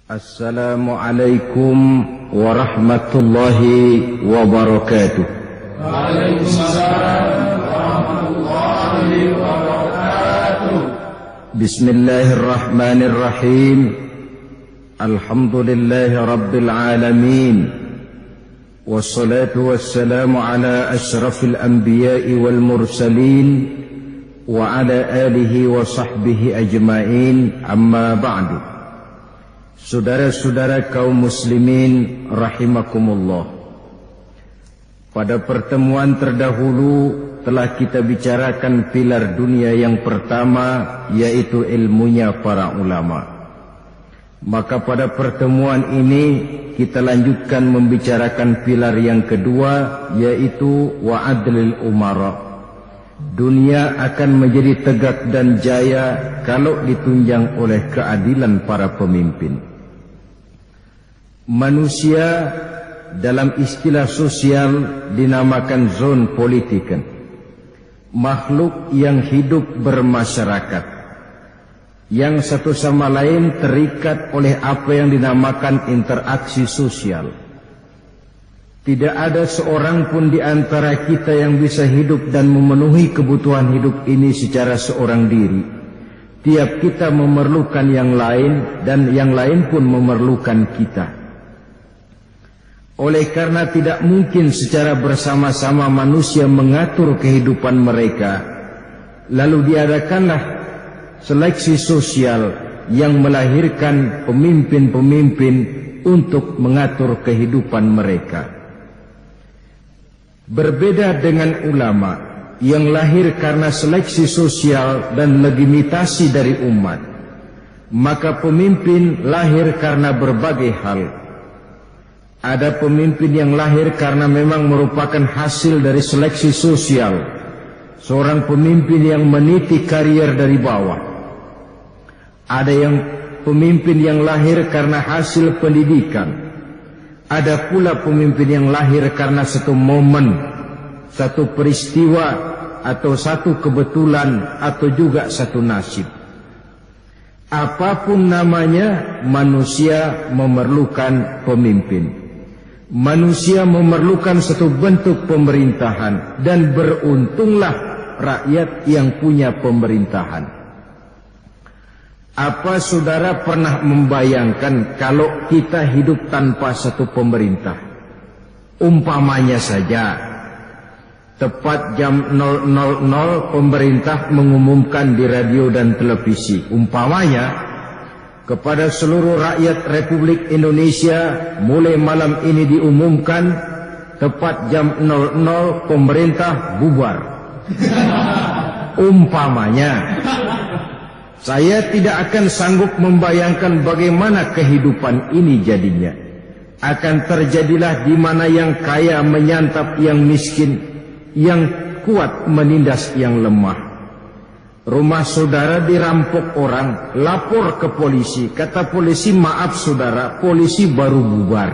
Assalamualaikum warahmatullahi wabarakatuh. Waalaikumsalam warahmatullahi wabarakatuh. Bismillahirrahmanirrahim. Alhamdulillahi rabbil alamin. Wassalatu wassalamu ala asyrafil anbiya'i wal mursalin wa ala alihi wa sahbihi ajma'in, amma ba'du. Saudara-saudara kaum muslimin rahimakumullah. Pada pertemuan terdahulu telah kita bicarakan pilar dunia yang pertama, yaitu ilmunya para ulama. Maka pada pertemuan ini kita lanjutkan membicarakan pilar yang kedua, yaitu wa'adlil umara. Dunia akan menjadi tegak dan jaya kalau ditunjang oleh keadilan para pemimpin. Manusia dalam istilah sosial dinamakan zon politiken, makhluk yang hidup bermasyarakat, yang satu sama lain terikat oleh apa yang dinamakan interaksi sosial. Tidak ada seorang pun di antara kita yang bisa hidup dan memenuhi kebutuhan hidup ini secara seorang diri. Tiap kita memerlukan yang lain dan yang lain pun memerlukan kita. Oleh karena tidak mungkin secara bersama-sama manusia mengatur kehidupan mereka, lalu diadakanlah seleksi sosial yang melahirkan pemimpin-pemimpin untuk mengatur kehidupan mereka. Berbeda dengan ulama yang lahir karena seleksi sosial dan legitimasi dari umat, maka pemimpin lahir karena berbagai hal. Ada pemimpin yang lahir karena memang merupakan hasil dari seleksi sosial, seorang pemimpin yang meniti karier dari bawah. Ada yang pemimpin yang lahir karena hasil pendidikan. Ada pula pemimpin yang lahir karena satu momen, satu peristiwa, atau satu kebetulan, atau juga satu nasib. Apapun namanya, manusia memerlukan pemimpin. Manusia memerlukan satu bentuk pemerintahan, dan beruntunglah rakyat yang punya pemerintahan. Apa saudara pernah membayangkan kalau kita hidup tanpa satu pemerintah? Umpamanya saja, tepat jam 000 pemerintah mengumumkan di radio dan televisi, umpamanya, kepada seluruh rakyat Republik Indonesia, mulai malam ini diumumkan, tepat jam 00 pemerintah bubar. Umpamanya, saya tidak akan sanggup membayangkan bagaimana kehidupan ini jadinya. Akan terjadilah di mana yang kaya menyantap yang miskin, yang kuat menindas yang lemah. Rumah saudara dirampok orang, lapor ke polisi. Kata polisi, maaf saudara, polisi baru bubar.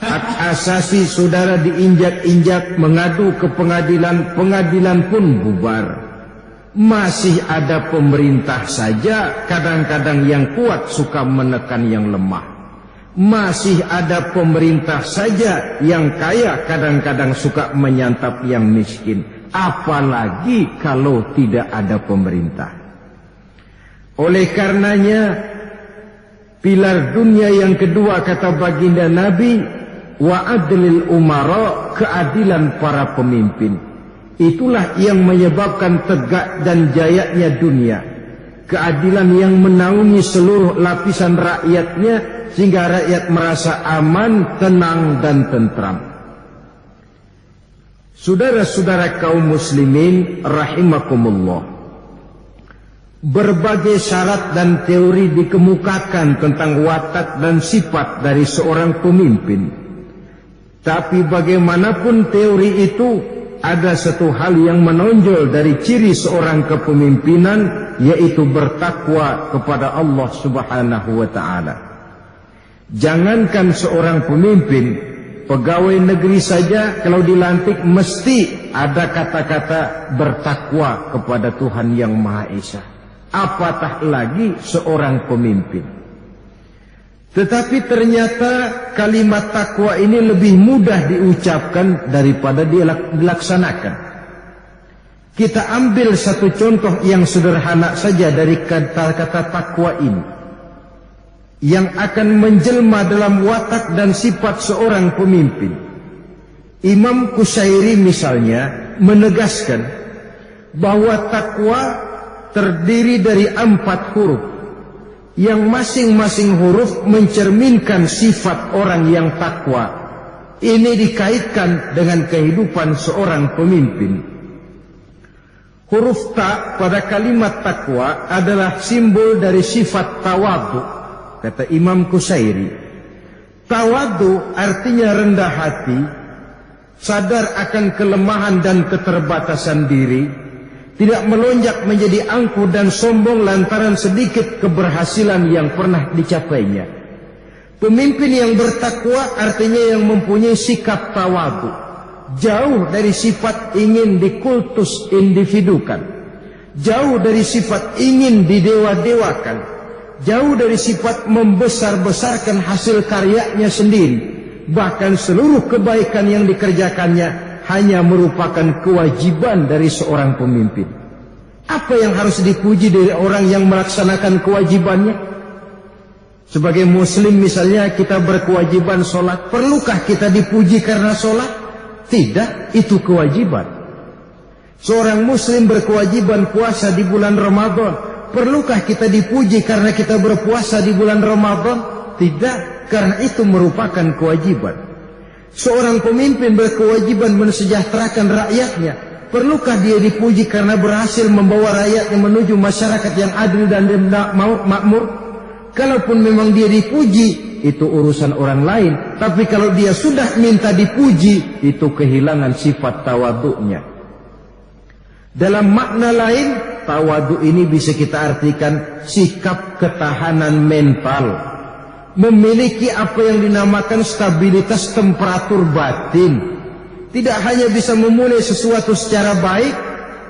Hak asasi saudara diinjak-injak, mengadu ke pengadilan, pengadilan pun bubar. Masih ada pemerintah saja, kadang-kadang yang kuat suka menekan yang lemah. Masih ada pemerintah saja yang kaya kadang-kadang suka menyantap yang miskin. Apalagi kalau tidak ada pemerintah. Oleh karenanya, pilar dunia yang kedua kata baginda Nabi, wa'adlil umara, keadilan para pemimpin. Itulah yang menyebabkan tegak dan jayanya dunia. Keadilan yang menaungi seluruh lapisan rakyatnya, sehingga rakyat merasa aman, tenang, dan tentram. Saudara-saudara kaum muslimin rahimakumullah, berbagai syarat dan teori dikemukakan tentang watak dan sifat dari seorang pemimpin. Tapi bagaimanapun teori itu, ada satu hal yang menonjol dari ciri seorang kepemimpinan, yaitu bertakwa kepada Allah Subhanahu wa ta'ala. Jangankan seorang pemimpin, pegawai negeri saja kalau dilantik mesti ada kata-kata bertakwa kepada Tuhan Yang Maha Esa. apatah lagi seorang pemimpin. Tetapi ternyata kalimat takwa ini lebih mudah diucapkan daripada dilaksanakan. Kita ambil satu contoh yang sederhana saja dari kata-kata takwa ini, yang akan menjelma dalam watak dan sifat seorang pemimpin. Imam Qushairi misalnya menegaskan bahwa takwa terdiri dari 4 huruf, yang masing-masing huruf mencerminkan sifat orang yang takwa. Ini dikaitkan dengan kehidupan seorang pemimpin. Huruf ta pada kalimat takwa adalah simbol dari sifat tawadhu, kata Imam Qushairi. Tawadhu artinya rendah hati, sadar akan kelemahan dan keterbatasan diri, tidak melonjak menjadi angkuh dan sombong lantaran sedikit keberhasilan yang pernah dicapainya. Pemimpin yang bertakwa artinya yang mempunyai sikap tawadhu, jauh dari sifat ingin dikultus individukan, jauh dari sifat ingin didewa-dewakan, jauh dari sifat membesar-besarkan hasil karyanya sendiri. Bahkan seluruh kebaikan yang dikerjakannya hanya merupakan kewajiban dari seorang pemimpin. Apa yang harus dipuji dari orang yang melaksanakan kewajibannya? Sebagai muslim misalnya kita berkewajiban sholat. Perlukah kita dipuji karena sholat? Tidak, itu kewajiban. Seorang muslim berkewajiban puasa di bulan Ramadan. Perlukah kita dipuji karena kita berpuasa di bulan Ramadan? Tidak, karena itu merupakan kewajiban. Seorang pemimpin berkewajiban mensejahterakan rakyatnya. Perlukah dia dipuji karena berhasil membawa rakyatnya menuju masyarakat yang adil dan makmur? Kalaupun memang dia dipuji, itu urusan orang lain. Tapi kalau dia sudah minta dipuji, itu kehilangan sifat tawadhu'nya. Dalam makna lain, tawadhu ini bisa kita artikan sikap ketahanan mental, memiliki apa yang dinamakan stabilitas temperatur batin. Tidak hanya bisa memulai sesuatu secara baik,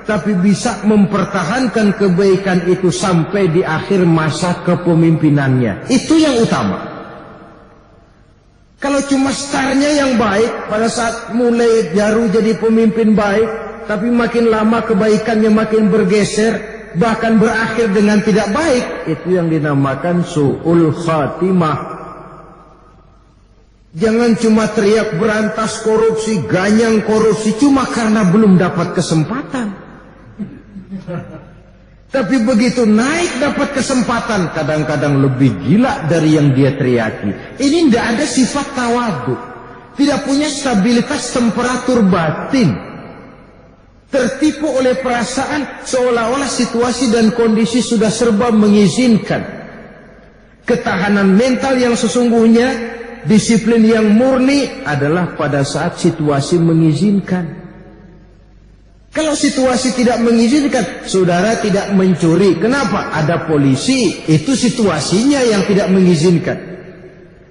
tapi bisa mempertahankan kebaikan itu sampai di akhir masa kepemimpinannya. Itu yang utama. Kalau cuma startnya yang baik, pada saat mulai baru jadi pemimpin baik, tapi makin lama kebaikannya makin bergeser, bahkan berakhir dengan tidak baik, itu yang dinamakan su'ul khatimah. Jangan cuma teriak berantas korupsi, ganyang korupsi, cuma karena belum dapat kesempatan. Tapi begitu naik dapat kesempatan, kadang-kadang lebih gila dari yang dia teriaki. Ini tidak ada sifat tawadhu, tidak punya stabilitas temperatur batin, tertipu oleh perasaan seolah-olah situasi dan kondisi sudah serba mengizinkan. Ketahanan mental yang sesungguhnya, disiplin yang murni adalah pada saat situasi mengizinkan. Kalau situasi tidak mengizinkan, saudara tidak mencuri. Kenapa? Ada polisi, itu situasinya yang tidak mengizinkan.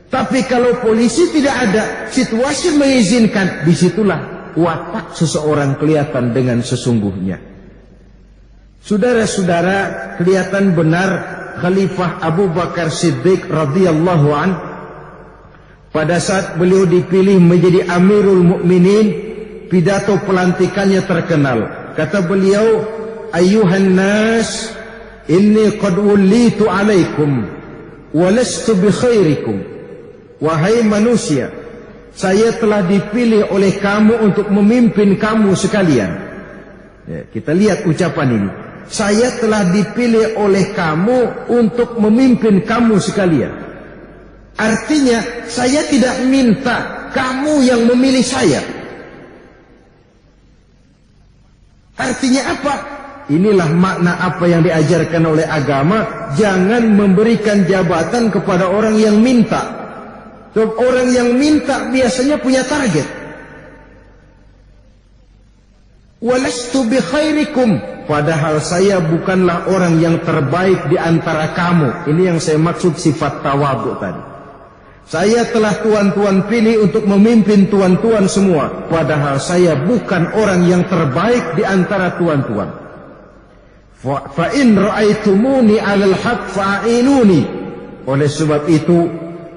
Tapi kalau polisi tidak ada, situasi mengizinkan, disitulah watak seseorang kelihatan dengan sesungguhnya. Saudara-saudara, kelihatan benar Khalifah Abu Bakar Siddiq radhiyallahu an, pada saat beliau dipilih menjadi Amirul Mukminin, pidato pelantikannya terkenal. Kata beliau, "Ayyuhan nas, inni qad wullitu alaikum wa lastu bi khairikum." Wahai manusia, saya telah dipilih oleh kamu untuk memimpin kamu sekalian. Ya, kita lihat ucapan ini. Saya telah dipilih oleh kamu untuk memimpin kamu sekalian. Artinya, saya tidak minta kamu yang memilih saya. Artinya apa? Inilah makna apa yang diajarkan oleh agama. Jangan memberikan jabatan kepada orang yang minta. Sebab orang yang minta biasanya punya target. Walastu bi khairikum, padahal saya bukanlah orang yang terbaik di antara kamu. Ini yang saya maksud sifat tawadhu tadi. Saya telah tuan-tuan pilih untuk memimpin tuan-tuan semua, padahal saya bukan orang yang terbaik di antara tuan-tuan. Fa in ra'aitumuni 'alal haq fa'inuni. Oleh sebab itu,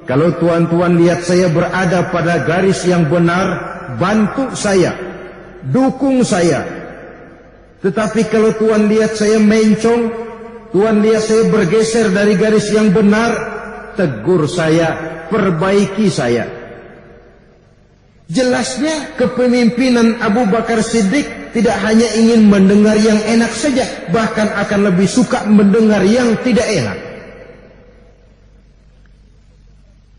kalau tuan-tuan lihat saya berada pada garis yang benar, bantu saya, dukung saya. Tetapi kalau tuan lihat saya mencong, tuan lihat saya bergeser dari garis yang benar, tegur saya, perbaiki saya. Jelasnya kepemimpinan Abu Bakar Siddiq tidak hanya ingin mendengar yang enak saja, bahkan akan lebih suka mendengar yang tidak enak.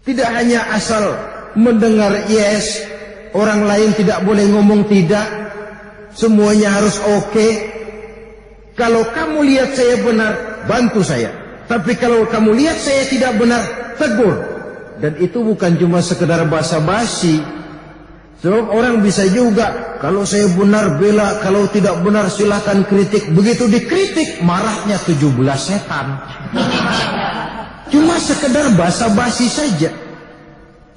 Tidak hanya asal mendengar yes, orang lain tidak boleh ngomong tidak, semuanya harus oke. Kalau kamu lihat saya benar, bantu saya. Tapi kalau kamu lihat saya tidak benar, tegur. Dan itu bukan cuma sekedar basa-basi. Sebab orang bisa juga, kalau saya benar bela, kalau tidak benar silahkan kritik. Begitu dikritik, marahnya 17 setan. Cuma sekedar basa-basi saja.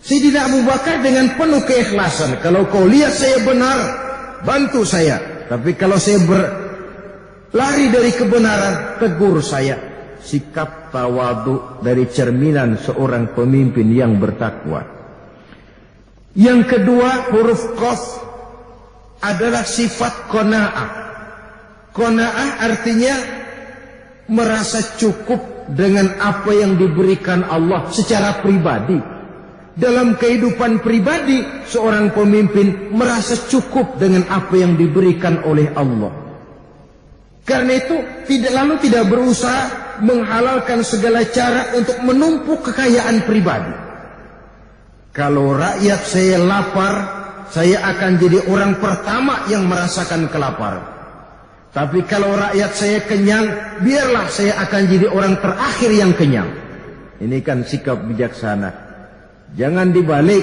Sayyidina Abu Bakar dengan penuh keikhlasan, kalau kau lihat saya benar, bantu saya. Tapi kalau saya berlari dari kebenaran, tegur saya. Sikap tawadu dari cerminan seorang pemimpin yang bertakwa. Yang kedua, huruf qaf adalah sifat qanaah. Qanaah artinya merasa cukup dengan apa yang diberikan Allah secara pribadi. Dalam kehidupan pribadi, seorang pemimpin merasa cukup dengan apa yang diberikan oleh Allah. Karena itu tidak berusaha menghalalkan segala cara untuk menumpuk kekayaan pribadi. Kalau rakyat saya lapar, saya akan jadi orang pertama yang merasakan kelaparan. Tapi kalau rakyat saya kenyang, biarlah saya akan jadi orang terakhir yang kenyang. Ini kan sikap bijaksana. Jangan dibalik.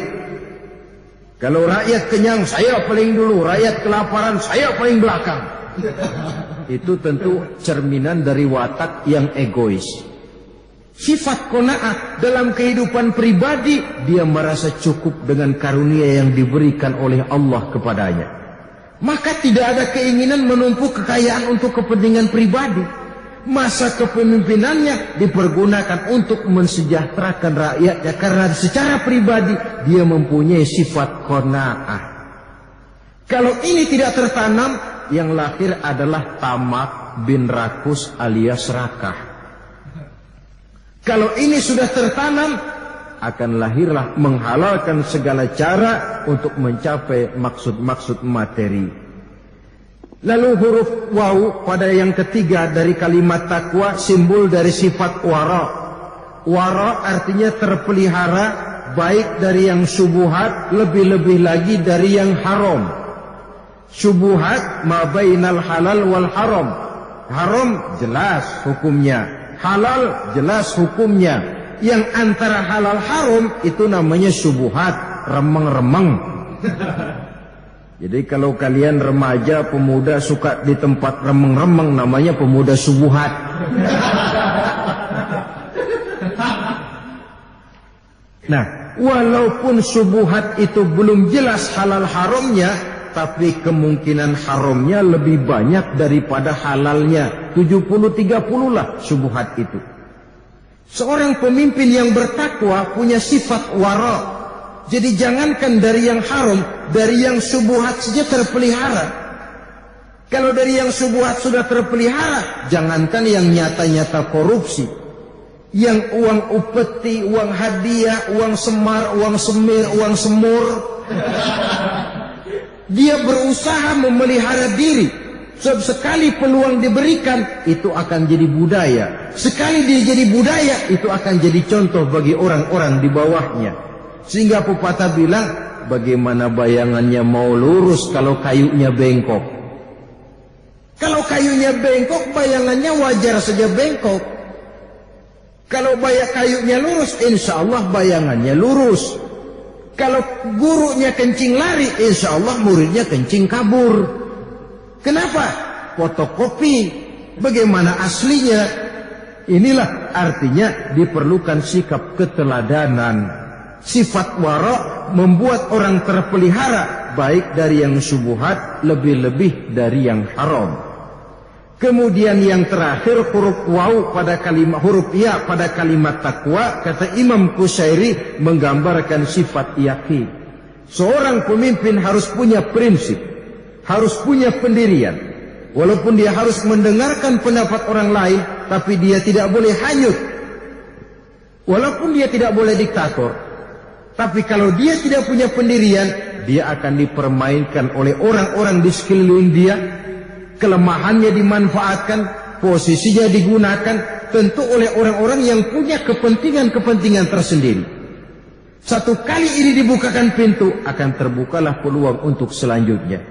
Kalau rakyat kenyang, saya paling dulu. Rakyat kelaparan, saya paling belakang. Itu tentu cerminan dari watak yang egois. Sifat qanaah dalam kehidupan pribadi, dia merasa cukup dengan karunia yang diberikan oleh Allah kepadanya. Maka tidak ada keinginan menumpuk kekayaan untuk kepentingan pribadi. Masa kepemimpinannya dipergunakan untuk mensejahterakan rakyatnya, karena secara pribadi dia mempunyai sifat qanaah. Kalau ini tidak tertanam, yang lahir adalah tamak bin rakus alias serakah. Kalau ini sudah tertanam, akan lahirlah menghalalkan segala cara untuk mencapai maksud-maksud materi. Lalu huruf waw pada yang ketiga dari kalimat takwa, simbol dari sifat wara. Wara artinya terpelihara, baik dari yang syubhat, lebih-lebih lagi dari yang haram. Syubhat ma bainal halal wal haram. Haram jelas hukumnya, halal jelas hukumnya. Yang antara halal haram itu namanya syubhat, remeng-remeng. Jadi kalau kalian remaja, pemuda suka di tempat remeng-remeng, namanya pemuda syubhat. Nah, walaupun syubhat itu belum jelas halal haramnya, tapi kemungkinan haramnya lebih banyak daripada halalnya. 70-30 lah syubhat itu. Seorang pemimpin yang bertakwa punya sifat wara. Jadi jangankan dari yang haram, dari yang syubhat saja terpelihara. Kalau dari yang syubhat sudah terpelihara, jangankan yang nyata-nyata korupsi. Yang uang upeti, uang hadiah, uang semar, uang semir, uang semur. Dia berusaha memelihara diri. Sebab sekali peluang diberikan, itu akan jadi budaya. Sekali dia jadi budaya, itu akan jadi contoh bagi orang-orang di bawahnya. Sehingga pepatah bilang, bagaimana bayangannya mau lurus kalau kayunya bengkok. Kalau kayunya bengkok, bayangannya wajar saja bengkok. Kalau kayunya lurus, insya Allah bayangannya lurus. Kalau gurunya kencing lari, insya Allah muridnya kencing kabur. Kenapa? Fotokopi. Bagaimana aslinya? Inilah artinya diperlukan sikap keteladanan. Sifat wara membuat orang terpelihara, baik dari yang syubhat, lebih-lebih dari yang haram. Kemudian yang terakhir huruf waw pada kalimat, huruf ya pada kalimat takwa, kata Imam Qushairi menggambarkan sifat yakin. Seorang pemimpin harus punya prinsip, harus punya pendirian. Walaupun dia harus mendengarkan pendapat orang lain, tapi dia tidak boleh hanyut. Walaupun dia tidak boleh diktator, tapi kalau dia tidak punya pendirian, dia akan dipermainkan oleh orang-orang di sekeliling dia. Kelemahannya dimanfaatkan, posisinya digunakan, tentu oleh orang-orang yang punya kepentingan-kepentingan tersendiri. Satu kali ini dibukakan pintu, akan terbukalah peluang untuk selanjutnya.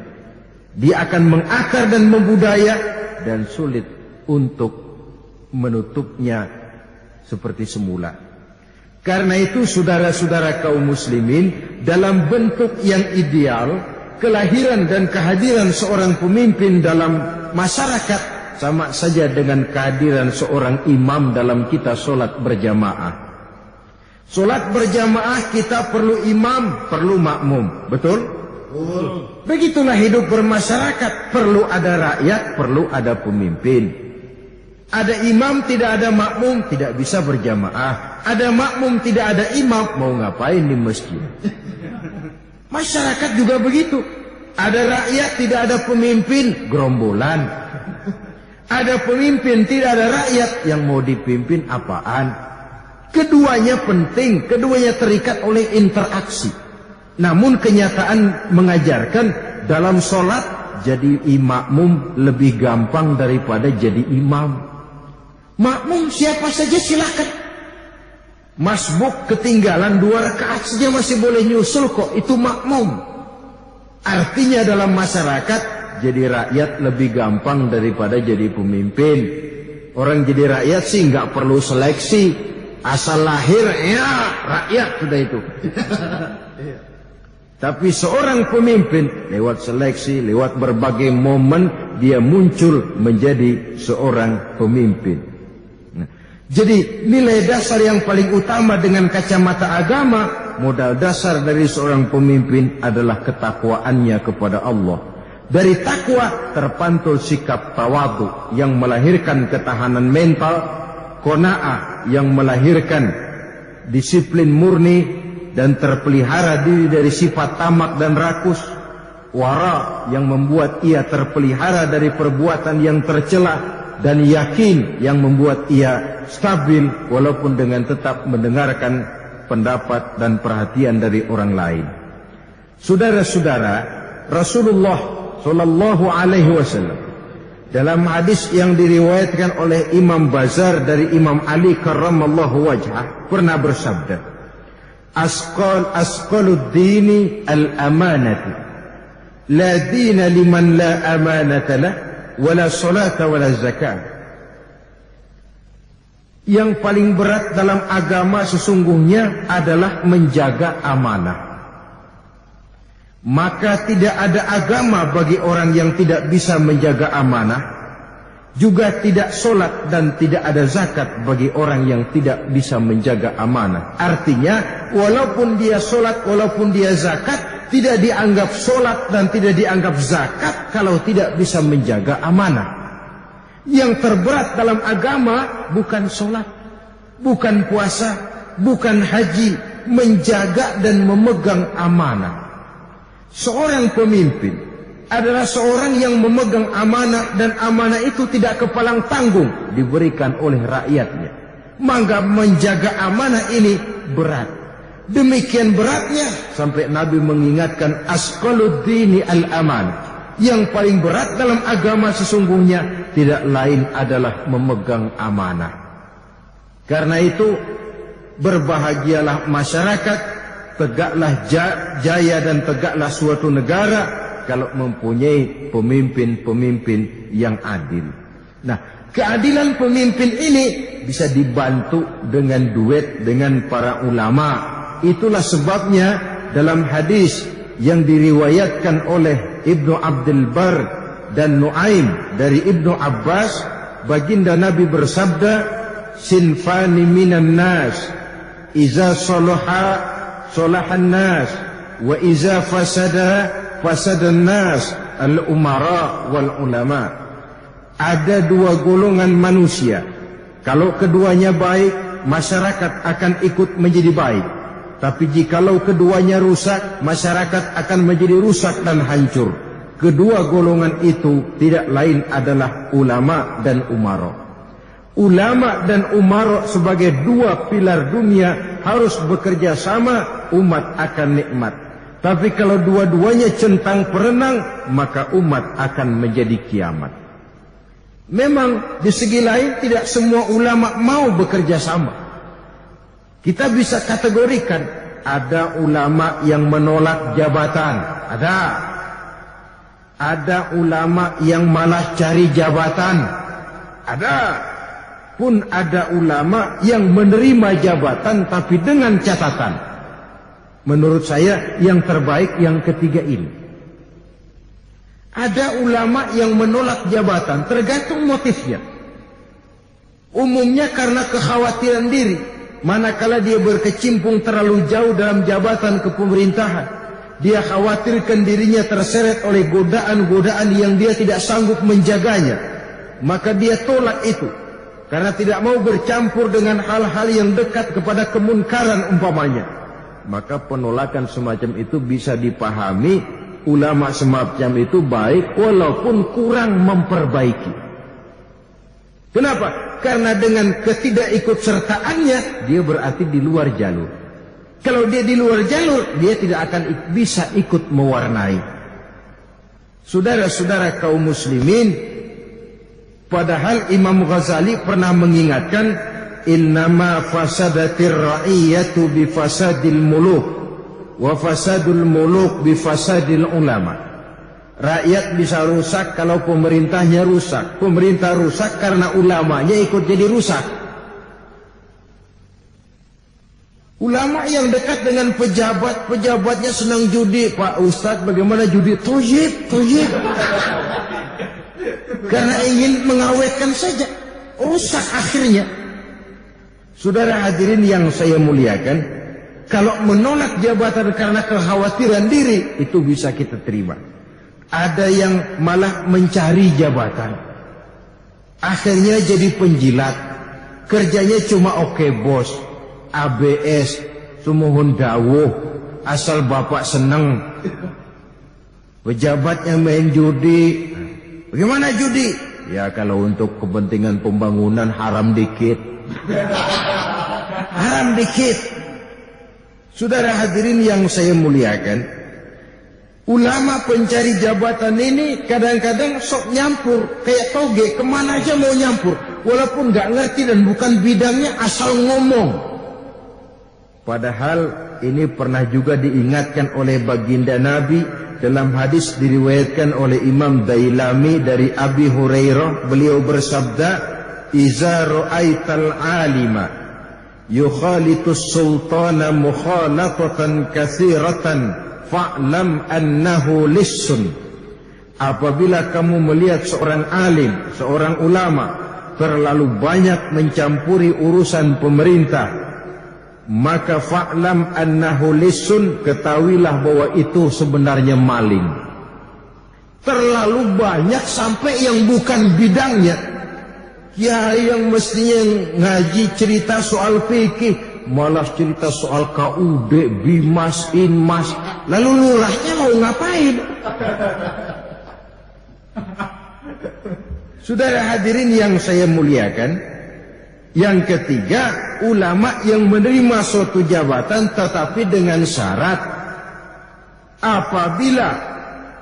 Dia akan mengakar dan membudaya, dan sulit untuk menutupnya seperti semula. Karena itu saudara-saudara kaum muslimin, dalam bentuk yang ideal, kelahiran dan kehadiran seorang pemimpin dalam masyarakat sama saja dengan kehadiran seorang imam dalam kita solat berjamaah. Solat berjamaah kita perlu imam, perlu makmum, betul? Begitulah hidup bermasyarakat, perlu ada rakyat, perlu ada pemimpin. Ada imam tidak ada makmum, tidak bisa berjamaah. Ada makmum tidak ada imam, mau ngapain di masjid? Masyarakat juga begitu. Ada rakyat tidak ada pemimpin, gerombolan. Ada pemimpin tidak ada rakyat, yang mau dipimpin apaan? Keduanya penting, keduanya terikat oleh interaksi. Namun kenyataan mengajarkan dalam sholat jadi makmum lebih gampang daripada jadi imam. Makmum siapa saja silakan. Masbuk ketinggalan 2 rakaat saja masih boleh nyusul kok, itu makmum. Artinya dalam masyarakat jadi rakyat lebih gampang daripada jadi pemimpin. Orang jadi rakyat sih nggak perlu seleksi, asal lahir ya rakyat sudah itu. Tapi seorang pemimpin lewat seleksi, lewat berbagai momen dia muncul menjadi seorang pemimpin. Jadi nilai dasar yang paling utama dengan kacamata agama, modal dasar dari seorang pemimpin adalah ketakwaannya kepada Allah. Dari takwa terpantul sikap tawadhu yang melahirkan ketahanan mental, qanaah yang melahirkan disiplin murni dan terpelihara diri dari sifat tamak dan rakus, wara yang membuat ia terpelihara dari perbuatan yang tercela, dan yakin yang membuat ia stabil walaupun dengan tetap mendengarkan pendapat dan perhatian dari orang lain. Saudara-saudara, Rasulullah sallallahu alaihi wasallam dalam hadis yang diriwayatkan oleh Imam Bazar dari Imam Ali karramallahu wajhah pernah bersabda, asqalud dini al-amanatu, la dina liman la amanata lah, wala salata wala zakat. Yang paling berat dalam agama sesungguhnya adalah menjaga amanah. Maka tidak ada agama bagi orang yang tidak bisa menjaga amanah. Juga tidak solat dan tidak ada zakat bagi orang yang tidak bisa menjaga amanah. Artinya walaupun dia solat, walaupun dia zakat, tidak dianggap solat dan tidak dianggap zakat kalau tidak bisa menjaga amanah. Yang terberat dalam agama bukan solat, bukan puasa, bukan haji, menjaga dan memegang amanah. Seorang pemimpin adalah seorang yang memegang amanah, dan amanah itu tidak kepalang tanggung diberikan oleh rakyatnya. Maka menjaga amanah ini berat. Demikian beratnya sampai Nabi mengingatkan asqalud dini al-aman. Yang paling berat dalam agama sesungguhnya tidak lain adalah memegang amanah. Karena itu berbahagialah masyarakat, tegaklah jaya dan tegaklah suatu negara kalau mempunyai pemimpin-pemimpin yang adil. Nah, keadilan pemimpin ini bisa dibantu dengan duet dengan para ulama. Itulah sebabnya dalam hadis yang diriwayatkan oleh Ibnu Abdul Bar dan Nuaim dari Ibnu Abbas, baginda Nabi bersabda, sinfani minan nas, iza salaha salahan nas, wa iza fasada fasadan nas, al-umara wal ulama. ada dua golongan manusia. Kalau keduanya baik, masyarakat akan ikut menjadi baik. Tapi jikalau keduanya rusak, masyarakat akan menjadi rusak dan hancur. Kedua golongan itu tidak lain adalah ulama dan umara. Ulama dan umara sebagai dua pilar dunia harus bekerja sama, umat akan nikmat. Tapi kalau dua-duanya centang perenang, maka umat akan menjadi kiamat. Memang di segi lain tidak semua ulama mau bekerja sama. Kita bisa kategorikan, ada ulama yang menolak jabatan, ada ulama yang malah cari jabatan, pun ada ulama yang menerima jabatan tapi dengan catatan. Menurut saya yang terbaik yang ketiga ini. Ada ulama yang menolak jabatan tergantung motifnya. Umumnya karena kekhawatiran diri, manakala dia berkecimpung terlalu jauh dalam jabatan kepemerintahan, dia khawatirkan dirinya terseret oleh godaan-godaan yang dia tidak sanggup menjaganya, maka dia tolak itu karena tidak mau bercampur dengan hal-hal yang dekat kepada kemunkaran umpamanya. Maka penolakan semacam itu bisa dipahami, ulama semacam itu baik walaupun kurang memperbaiki. Kenapa? Karena dengan ketidakikutsertaannya dia berarti di luar jalur. Kalau dia di luar jalur, dia tidak akan bisa ikut mewarnai. Saudara-saudara kaum muslimin, padahal Imam Ghazali pernah mengingatkan, innama fasadatir ra'iyatu bi fasadil muluk wa fasadul muluk bi fasadil ulama. Rakyat bisa rusak kalau pemerintahnya rusak. Pemerintah rusak karena ulamanya ikut jadi rusak. Ulama yang dekat dengan pejabat, pejabatnya senang judi. Pak Ustadz, bagaimana judi? Toyib. Karena ingin mengawetkan saja, rusak akhirnya. Saudara hadirin yang saya muliakan, kalau menolak jabatan karena kekhawatiran diri, itu bisa kita terima. Ada yang malah mencari jabatan, akhirnya jadi penjilat, kerjanya cuma oke bos, ABS, sumuhun dawuh, asal bapak seneng. Pejabatnya main judi. Bagaimana judi? Ya kalau untuk kepentingan pembangunan haram dikit. Haram dikit. Saudara hadirin yang saya muliakan, ulama pencari jabatan ini kadang-kadang sok nyampur, kayak toge, kemana aja mau nyampur. Walaupun gak ngerti dan bukan bidangnya, asal ngomong. Padahal ini pernah juga diingatkan oleh baginda Nabi dalam hadis diriwayatkan oleh Imam Dailami dari Abi Hurairah. Beliau bersabda, "Iza ra'aital alima yukhalitus sultana mukhalatatan katsiratan fa'lam annahu lissun." Apabila kamu melihat seorang alim, seorang ulama terlalu banyak mencampuri urusan pemerintah, maka fa'lam annahu lissun, ketahuilah bahwa itu sebenarnya maling. Terlalu banyak sampai yang bukan bidangnya. Ya yang mestinya ngaji cerita soal fikih, malah cerita soal KUD, Bimas, Inmas. Lalu lurahnya mau ngapain? Saudara hadirin yang saya muliakan, yang ketiga, ulama yang menerima suatu jabatan tetapi dengan syarat, apabila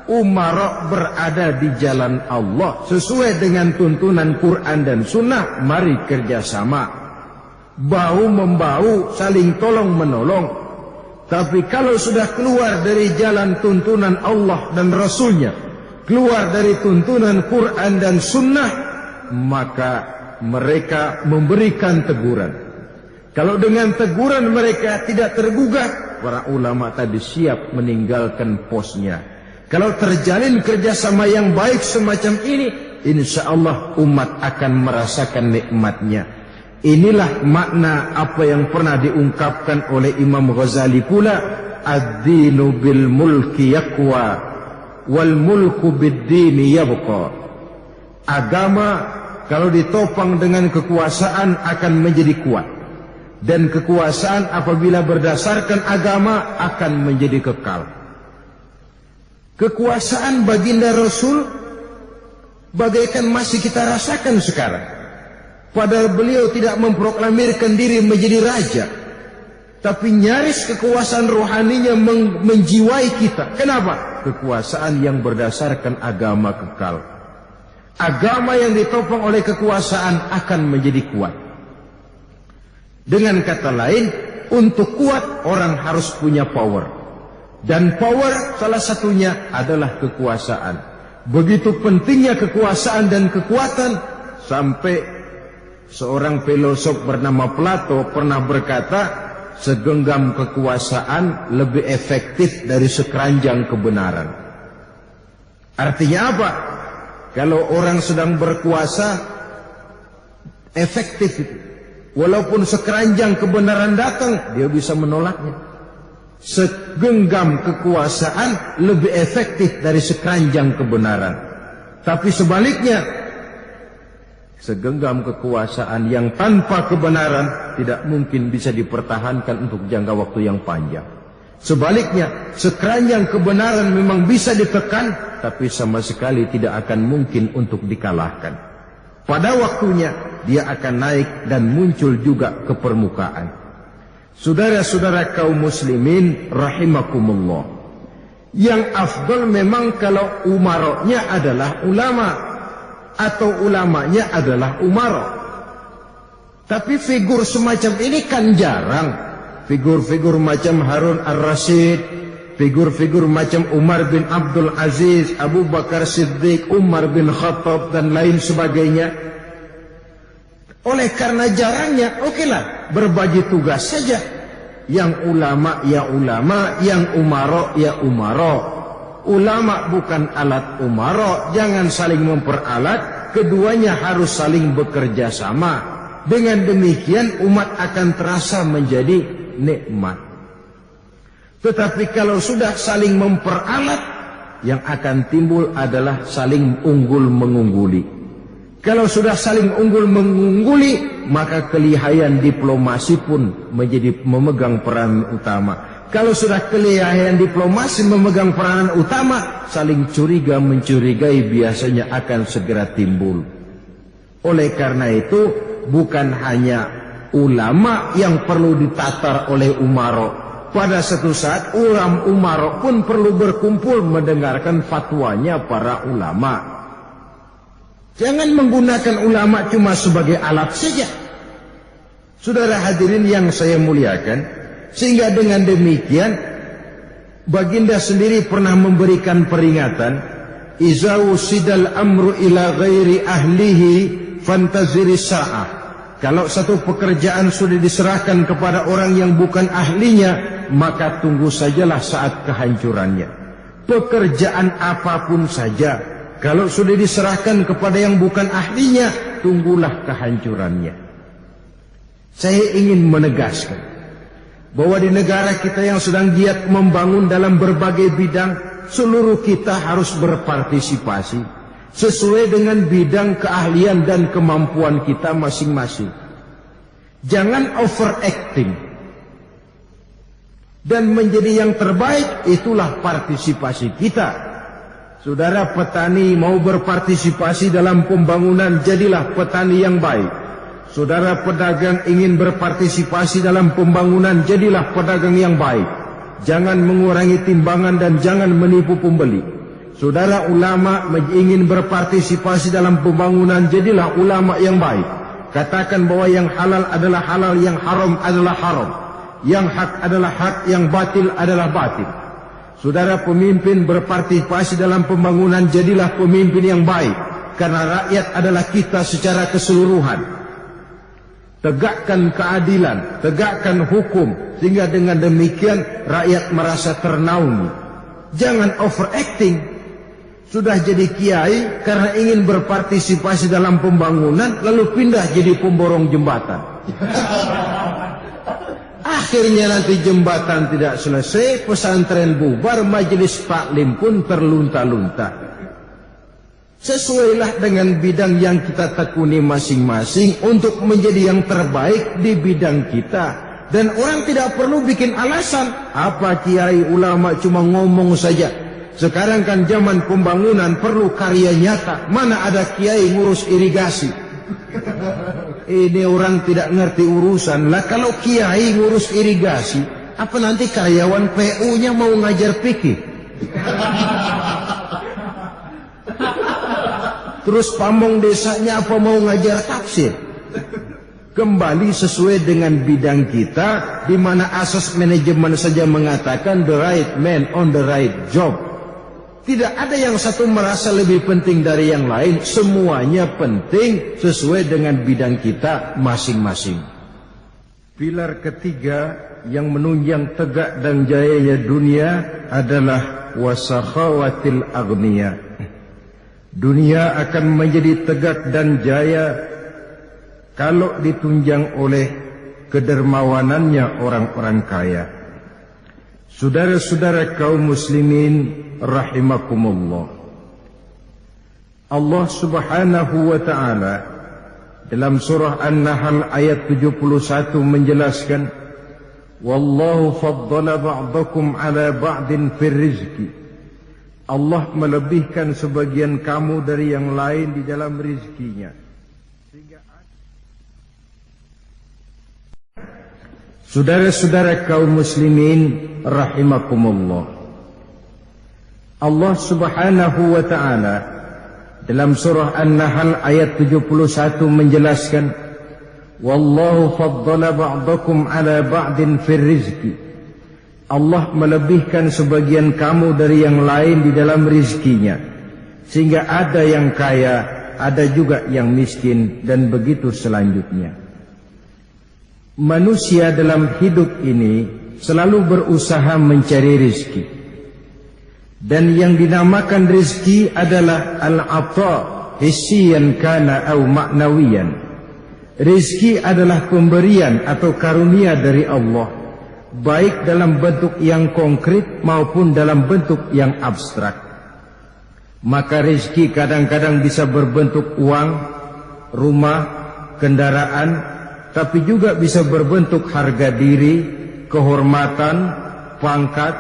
umara berada di jalan Allah sesuai dengan tuntunan Quran dan Sunnah, mari kerjasama, bahu-membahu, saling tolong-menolong. Tapi kalau sudah keluar dari jalan tuntunan Allah dan Rasulnya, keluar dari tuntunan Quran dan Sunnah, maka mereka memberikan teguran. Kalau dengan teguran mereka tidak tergugah, para ulama tadi siap meninggalkan posnya. Kalau terjalin kerjasama yang baik semacam ini, insya Allah umat akan merasakan nikmatnya. Inilah makna apa yang pernah diungkapkan oleh Imam Ghazali pula, ad-dinu bil mulki yaqwa wal mulku bid dini yabqa. Agama kalau ditopang dengan kekuasaan akan menjadi kuat. Dan kekuasaan apabila berdasarkan agama akan menjadi kekal. Kekuasaan baginda Rasul bagaikan masih kita rasakan sekarang. Padahal beliau tidak memproklamirkan diri menjadi raja. Tapi nyaris kekuasaan rohaninya menjiwai kita. Kenapa? Kekuasaan yang berdasarkan agama kekal. Agama yang ditopang oleh kekuasaan akan menjadi kuat. Dengan kata lain, untuk kuat orang harus punya power. Dan power salah satunya adalah kekuasaan. Begitu pentingnya kekuasaan dan kekuatan sampai seorang filosof bernama Plato pernah berkata, segenggam kekuasaan lebih efektif dari sekeranjang kebenaran. Artinya apa? Kalau orang sedang berkuasa, efektif itu. Walaupun sekeranjang kebenaran datang, dia bisa menolaknya. Segenggam kekuasaan lebih efektif dari sekeranjang kebenaran. Tapi sebaliknya, segenggam kekuasaan yang tanpa kebenaran tidak mungkin bisa dipertahankan untuk jangka waktu yang panjang. Sebaliknya, sekeranjang kebenaran memang bisa ditekan, tapi sama sekali tidak akan mungkin untuk dikalahkan. Pada waktunya, dia akan naik dan muncul juga ke permukaan. Saudara-saudara kaum muslimin rahimakumullah. Yang afdal memang kalau umaroknya adalah ulama, atau ulamanya adalah umara. Tapi figur semacam ini kan jarang. Figur-figur macam Harun ar-Rasyid, figur-figur macam Umar bin Abdul Aziz, Abu Bakar Siddiq, Umar bin Khattab dan lain sebagainya. Oleh karena jarangnya, okelah, berbagi tugas saja. Yang ulama ya ulama, yang umara ya umara. Ulama bukan alat umara, jangan saling memperalat, keduanya harus saling bekerja sama. Dengan demikian umat akan terasa menjadi nikmat. Tetapi kalau sudah saling memperalat, yang akan timbul adalah saling unggul mengungguli. Kalau sudah saling unggul mengungguli, maka kelihayan diplomasi pun menjadi memegang peran utama. Kalau sudah kelihayan diplomasi memegang peranan utama, saling curiga mencurigai biasanya akan segera timbul. Oleh karena itu, bukan hanya ulama yang perlu ditatar oleh umara. Pada satu saat umara pun perlu berkumpul mendengarkan fatwanya para ulama. Jangan menggunakan ulama cuma sebagai alat saja. Saudara hadirin yang saya muliakan, sehingga dengan demikian baginda sendiri pernah memberikan peringatan, iza wusidal amru ila ghairi ahlihi fantaziri sa'ah. Kalau satu pekerjaan sudah diserahkan kepada orang yang bukan ahlinya, maka tunggu sajalah saat kehancurannya. Pekerjaan apapun saja, kalau sudah diserahkan kepada yang bukan ahlinya, tunggulah kehancurannya. Saya ingin menegaskan bahwa di negara kita yang sedang giat membangun dalam berbagai bidang, seluruh kita harus berpartisipasi sesuai dengan bidang keahlian dan kemampuan kita masing-masing. Jangan overacting. Dan menjadi yang terbaik, itulah partisipasi kita. Saudara petani mau berpartisipasi dalam pembangunan, jadilah petani yang baik. Saudara pedagang ingin berpartisipasi dalam pembangunan, jadilah pedagang yang baik. Jangan mengurangi timbangan dan jangan menipu pembeli. Saudara ulama ingin berpartisipasi dalam pembangunan, jadilah ulama yang baik. Katakan bahwa yang halal adalah halal, yang haram adalah haram, yang hak adalah hak, yang batil adalah batil. Saudara pemimpin berpartisipasi dalam pembangunan, jadilah pemimpin yang baik, karena rakyat adalah kita secara keseluruhan. Tegakkan keadilan, tegakkan hukum, sehingga dengan demikian rakyat merasa ternaungi. Jangan overacting. Sudah jadi kiai karena ingin berpartisipasi dalam pembangunan, lalu pindah jadi pemborong jembatan. Akhirnya nanti jembatan tidak selesai, pesantren bubar, majelis taklim pun terlunta-lunta. Sesuailah dengan bidang yang kita tekuni masing-masing untuk menjadi yang terbaik di bidang kita. Dan orang tidak perlu bikin alasan. Apa kiai ulama cuma ngomong saja. Sekarang kan zaman pembangunan perlu karya nyata. Mana ada kiai ngurus irigasi. Ini orang tidak ngerti urusan. Lah kalau kiai ngurus irigasi, apa nanti karyawan PU-nya mau ngajar fikih? Terus pamong desanya apa mau ngajar tafsir? Kembali sesuai dengan bidang kita, di mana asas manajemen saja mengatakan the right man on the right job. Tidak ada yang satu merasa lebih penting dari yang lain. Semuanya penting sesuai dengan bidang kita masing-masing. Pilar ketiga yang menunjang tegak dan jayanya dunia adalah wasakhawatil aghniya. Dunia akan menjadi tegak dan jaya kalau ditunjang oleh kedermawanannya orang-orang kaya. Saudara-saudara kaum muslimin rahimakumullah. Allah Subhanahu wa ta'ala dalam surah An-Nahl ayat 71 menjelaskan, wallahu faddala ba'dakum ala ba'din fir rizqi. Allah melebihkan sebagian kamu dari yang lain di dalam rizkinya. Saudara-saudara kaum muslimin rahimakumullah. Allah Subhanahu wa ta'ala dalam surah An-Nahl ayat 71 menjelaskan, wallahu faddala ba'dakum ala ba'din fir rizqi. Allah melebihkan sebagian kamu dari yang lain di dalam rizkinya, sehingga ada yang kaya, ada juga yang miskin, dan begitu selanjutnya. Manusia dalam hidup ini selalu berusaha mencari rizki, dan yang dinamakan rizki adalah al-ata hissiyan kana au ma'nawiyan. Rizki adalah pemberian atau karunia dari Allah, baik dalam bentuk yang konkret maupun dalam bentuk yang abstrak. Maka rizki kadang-kadang bisa berbentuk uang, rumah, kendaraan, tapi juga bisa berbentuk harga diri, kehormatan, pangkat,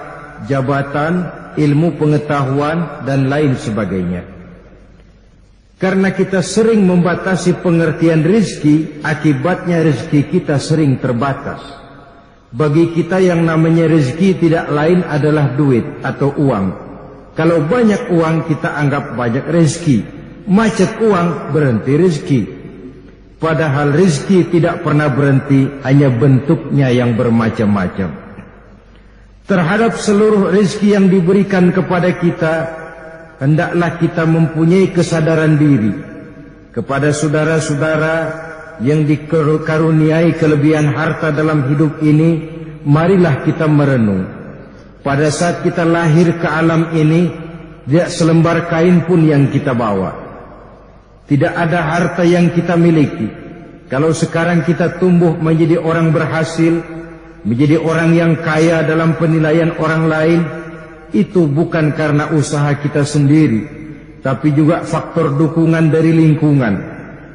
jabatan, ilmu pengetahuan, dan lain sebagainya. Karena kita sering membatasi pengertian rizki, akibatnya rizki kita sering terbatas. Bagi kita yang namanya rezeki tidak lain adalah duit atau uang. Kalau banyak uang kita anggap banyak rezeki. Macet uang berhenti rezeki. Padahal rezeki tidak pernah berhenti, hanya bentuknya yang bermacam-macam. Terhadap seluruh rezeki yang diberikan kepada kita, hendaklah kita mempunyai kesadaran diri. Kepada saudara-saudara yang dikaruniai kelebihan harta dalam hidup ini, marilah kita merenung. Pada saat kita lahir ke alam ini, tidak selembar kain pun yang kita bawa. Tidak ada harta yang kita miliki. Kalau sekarang kita tumbuh menjadi orang berhasil, menjadi orang yang kaya dalam penilaian orang lain, itu bukan karena usaha kita sendiri, tapi juga faktor dukungan dari lingkungan,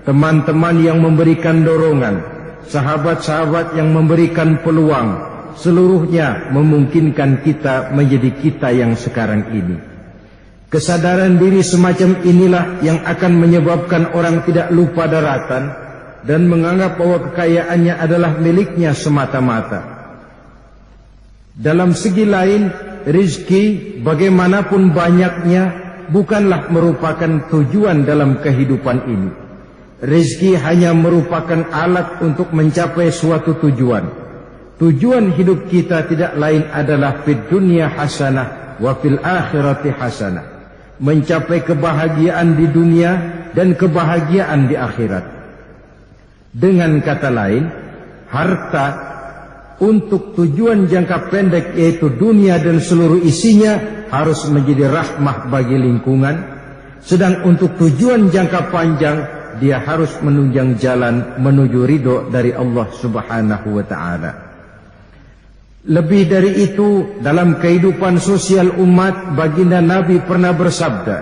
teman-teman yang memberikan dorongan, sahabat-sahabat yang memberikan peluang. Seluruhnya memungkinkan kita menjadi kita yang sekarang ini. Kesadaran diri semacam inilah yang akan menyebabkan orang tidak lupa daratan dan menganggap bahwa kekayaannya adalah miliknya semata-mata. Dalam segi lain, rezeki bagaimanapun banyaknya bukanlah merupakan tujuan dalam kehidupan ini. Rezeki hanya merupakan alat untuk mencapai suatu tujuan. Tujuan hidup kita tidak lain adalah fid dunya hasanah wa fil akhirati hasanah. Mencapai kebahagiaan di dunia dan kebahagiaan di akhirat. Dengan kata lain, harta untuk tujuan jangka pendek yaitu dunia dan seluruh isinya harus menjadi rahmah bagi lingkungan. Sedang untuk tujuan jangka panjang, dia harus menunjang jalan menuju ridho dari Allah Subhanahu wa ta'ala. Lebih dari itu, dalam kehidupan sosial umat, baginda Nabi pernah bersabda,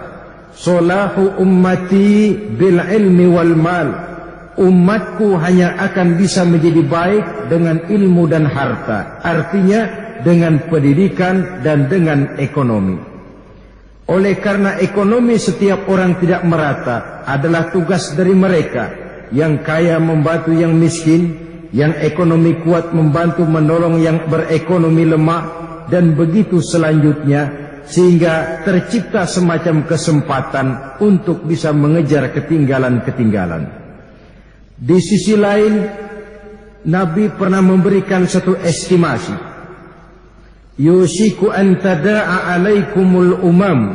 Solahu ummati bil ilmi wal mal. Umatku hanya akan bisa menjadi baik dengan ilmu dan harta. Artinya dengan pendidikan dan dengan ekonomi. Oleh karena ekonomi setiap orang tidak merata, adalah tugas dari mereka. Yang kaya membantu yang miskin, yang ekonomi kuat membantu menolong yang berekonomi lemah, dan begitu selanjutnya, sehingga tercipta semacam kesempatan untuk bisa mengejar ketinggalan-ketinggalan. Di sisi lain, Nabi pernah memberikan satu estimasi. Yusiku an tada'a alaikumul umam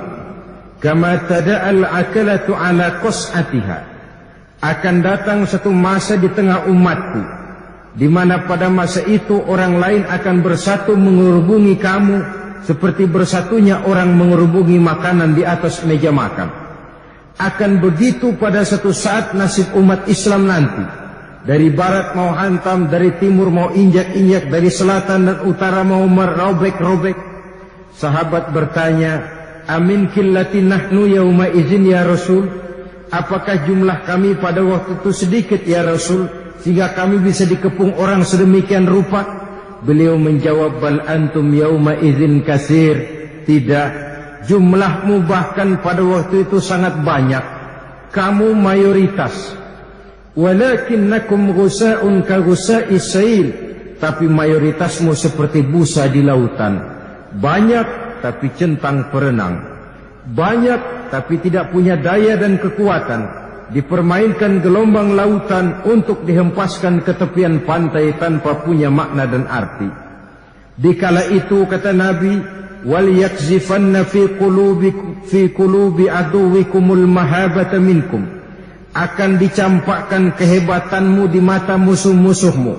kama tada'al akalatu ala qas'atiha. Akan datang satu masa di tengah umatku, di mana pada masa itu orang lain akan bersatu mengerubungi kamu seperti bersatunya orang mengerubungi makanan di atas meja makan. Akan begitu pada satu saat nasib umat Islam nanti. Dari barat mau hantam, dari timur mau injak-injak, dari selatan dan utara mau merobek-robek. Sahabat bertanya, amin killati nahnu yauma izin ya Rasul? Apakah jumlah kami pada waktu itu sedikit ya Rasul, sehingga kami bisa dikepung orang sedemikian rupa? Beliau menjawab, bal antum yauma izin kasir. Tidak. Jumlahmu bahkan pada waktu itu sangat banyak. Kamu mayoritas. Walakinnakum ghusa'un ka ghusa'is sail. Tapi mayoritasmu seperti busa di lautan. Banyak tapi centang perenang. Banyak tapi tidak punya daya dan kekuatan. Dipermainkan gelombang lautan untuk dihempaskan ke tepian pantai tanpa punya makna dan arti. Dikala itu kata Nabi, wal yakzifanna fi qulubi aduwikumul mahabata minkum. Akan dicampakkan kehebatanmu di mata musuh-musuhmu.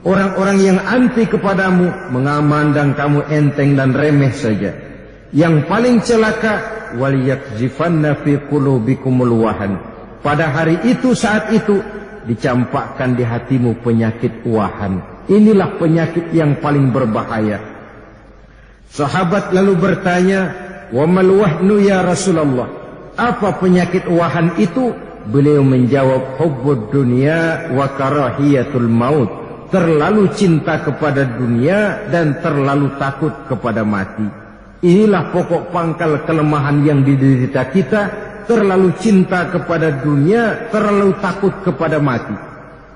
Orang-orang yang anti kepadamu mengamandang kamu enteng dan remeh saja. Yang paling celaka, wal yakzifanna fi qulubikumul wahan. Pada hari itu, saat itu dicampakkan di hatimu penyakit wahan. Inilah penyakit yang paling berbahaya. Sahabat lalu bertanya, wa mal wahnu ya Rasulullah? Apa penyakit wahan itu? Beliau menjawab, hubbud dunya wa karahiyatul maut. Terlalu cinta kepada dunia dan terlalu takut kepada mati. Inilah pokok pangkal kelemahan yang diderita kita. Terlalu cinta kepada dunia, terlalu takut kepada mati.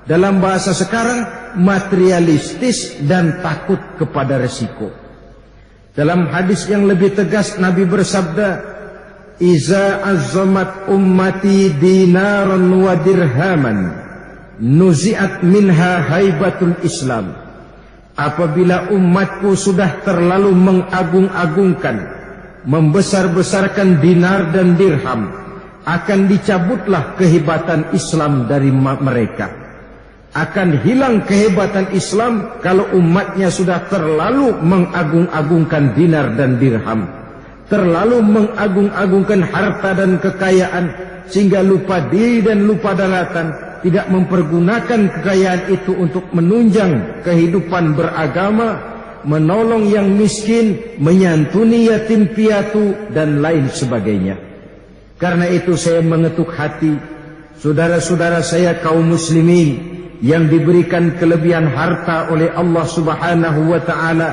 Dalam bahasa sekarang, materialistis dan takut kepada resiko. Dalam hadis yang lebih tegas Nabi bersabda, iza azzamat ummati dinaran wa dirhaman nuzi'at minha haibatul Islam. Apabila umatku sudah terlalu mengagung-agungkan, membesar-besarkan dinar dan dirham, akan dicabutlah kehebatan Islam dari mereka. Akan hilang kehebatan Islam kalau umatnya sudah terlalu mengagung-agungkan dinar dan dirham, terlalu mengagung-agungkan harta dan kekayaan, sehingga lupa diri dan lupa daratan, tidak mempergunakan kekayaan itu untuk menunjang kehidupan beragama, menolong yang miskin, menyantuni yatim piatu, dan lain sebagainya. Karena itu saya mengetuk hati saudara-saudara saya kaum muslimin yang diberikan kelebihan harta oleh Allah Subhanahu wa ta'ala.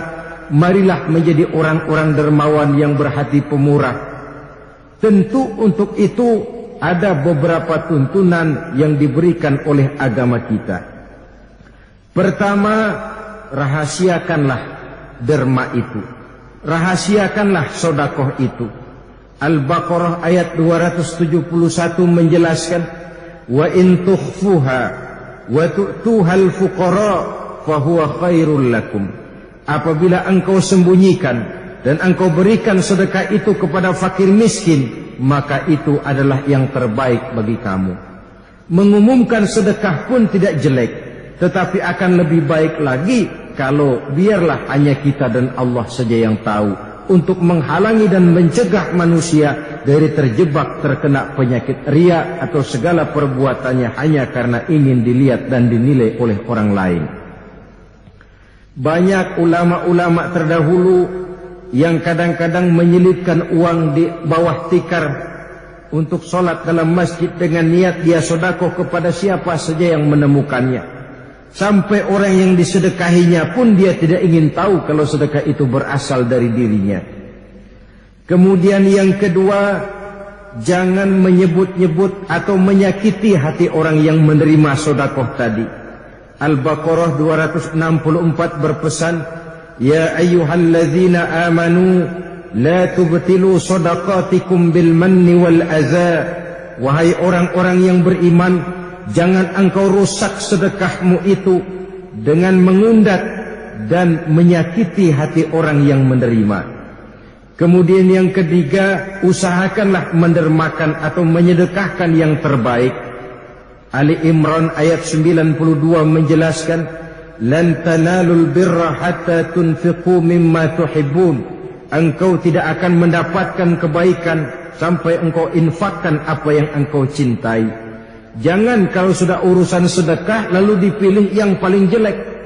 Marilah menjadi orang-orang dermawan yang berhati pemurah. Tentu untuk itu ada beberapa tuntunan yang diberikan oleh agama kita. Pertama, rahasiakanlah derma itu. Rahasiakanlah sedekah itu. Al-Baqarah ayat 271 menjelaskan, wa in tukhfuha wa tu'tuhal fuqara fahuwa khairul lakum. Apabila engkau sembunyikan dan engkau berikan sedekah itu kepada fakir miskin, maka itu adalah yang terbaik bagi kamu. Mengumumkan sedekah pun tidak jelek, tetapi akan lebih baik lagi kalau biarlah hanya kita dan Allah saja yang tahu, untuk menghalangi dan mencegah manusia dari terjebak terkena penyakit riya atau segala perbuatannya hanya karena ingin dilihat dan dinilai oleh orang lain. Banyak ulama-ulama terdahulu yang kadang-kadang menyelipkan uang di bawah tikar untuk sholat dalam masjid dengan niat dia sedekah kepada siapa saja yang menemukannya. Sampai orang yang disedekahinya pun dia tidak ingin tahu kalau sedekah itu berasal dari dirinya. Kemudian yang kedua, jangan menyebut-nyebut atau menyakiti hati orang yang menerima sedekah tadi. Al-Baqarah 264 berpesan, Ya ayyuhalladzina amanu la tubtilu shadaqatikum bil manni wal adza. Wahai orang-orang yang beriman, jangan engkau rusak sedekahmu itu dengan mengundat dan menyakiti hati orang yang menerima. Kemudian yang ketiga, usahakanlah mendermakan atau menyedekahkan yang terbaik. Ali Imran ayat 92 menjelaskan, Lan tanalul birra hatta tunfiqu mimma tuhibbun. Engkau tidak akan mendapatkan kebaikan sampai engkau infakkan apa yang engkau cintai. Jangan kalau sudah urusan sedekah lalu dipilih yang paling jelek.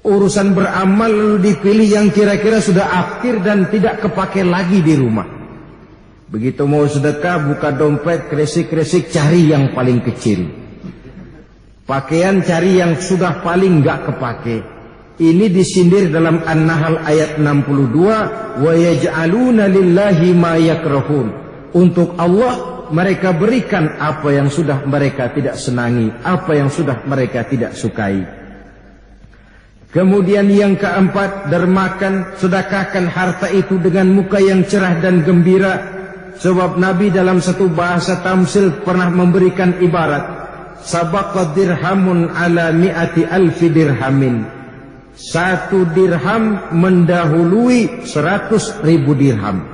Urusan beramal lalu dipilih yang kira-kira sudah akhir dan tidak kepake lagi di rumah. Begitu mau sedekah, buka dompet, kresik-kresik, cari yang paling kecil. Pakaian cari yang sudah paling enggak kepake. Ini disindir dalam An-Nahl ayat 62, wa yaj'aluna lillahi ma yakrahun. Untuk Allah mereka berikan apa yang sudah mereka tidak senangi, apa yang sudah mereka tidak sukai. Kemudian yang keempat, dermakan, sedekahkan harta itu dengan muka yang cerah dan gembira. Sebab Nabi dalam satu bahasa tamsil pernah memberikan ibarat, sabaqa dirhamun ala mi'ati alfi dirhamin. 1 dirham mendahului 100.000 dirham.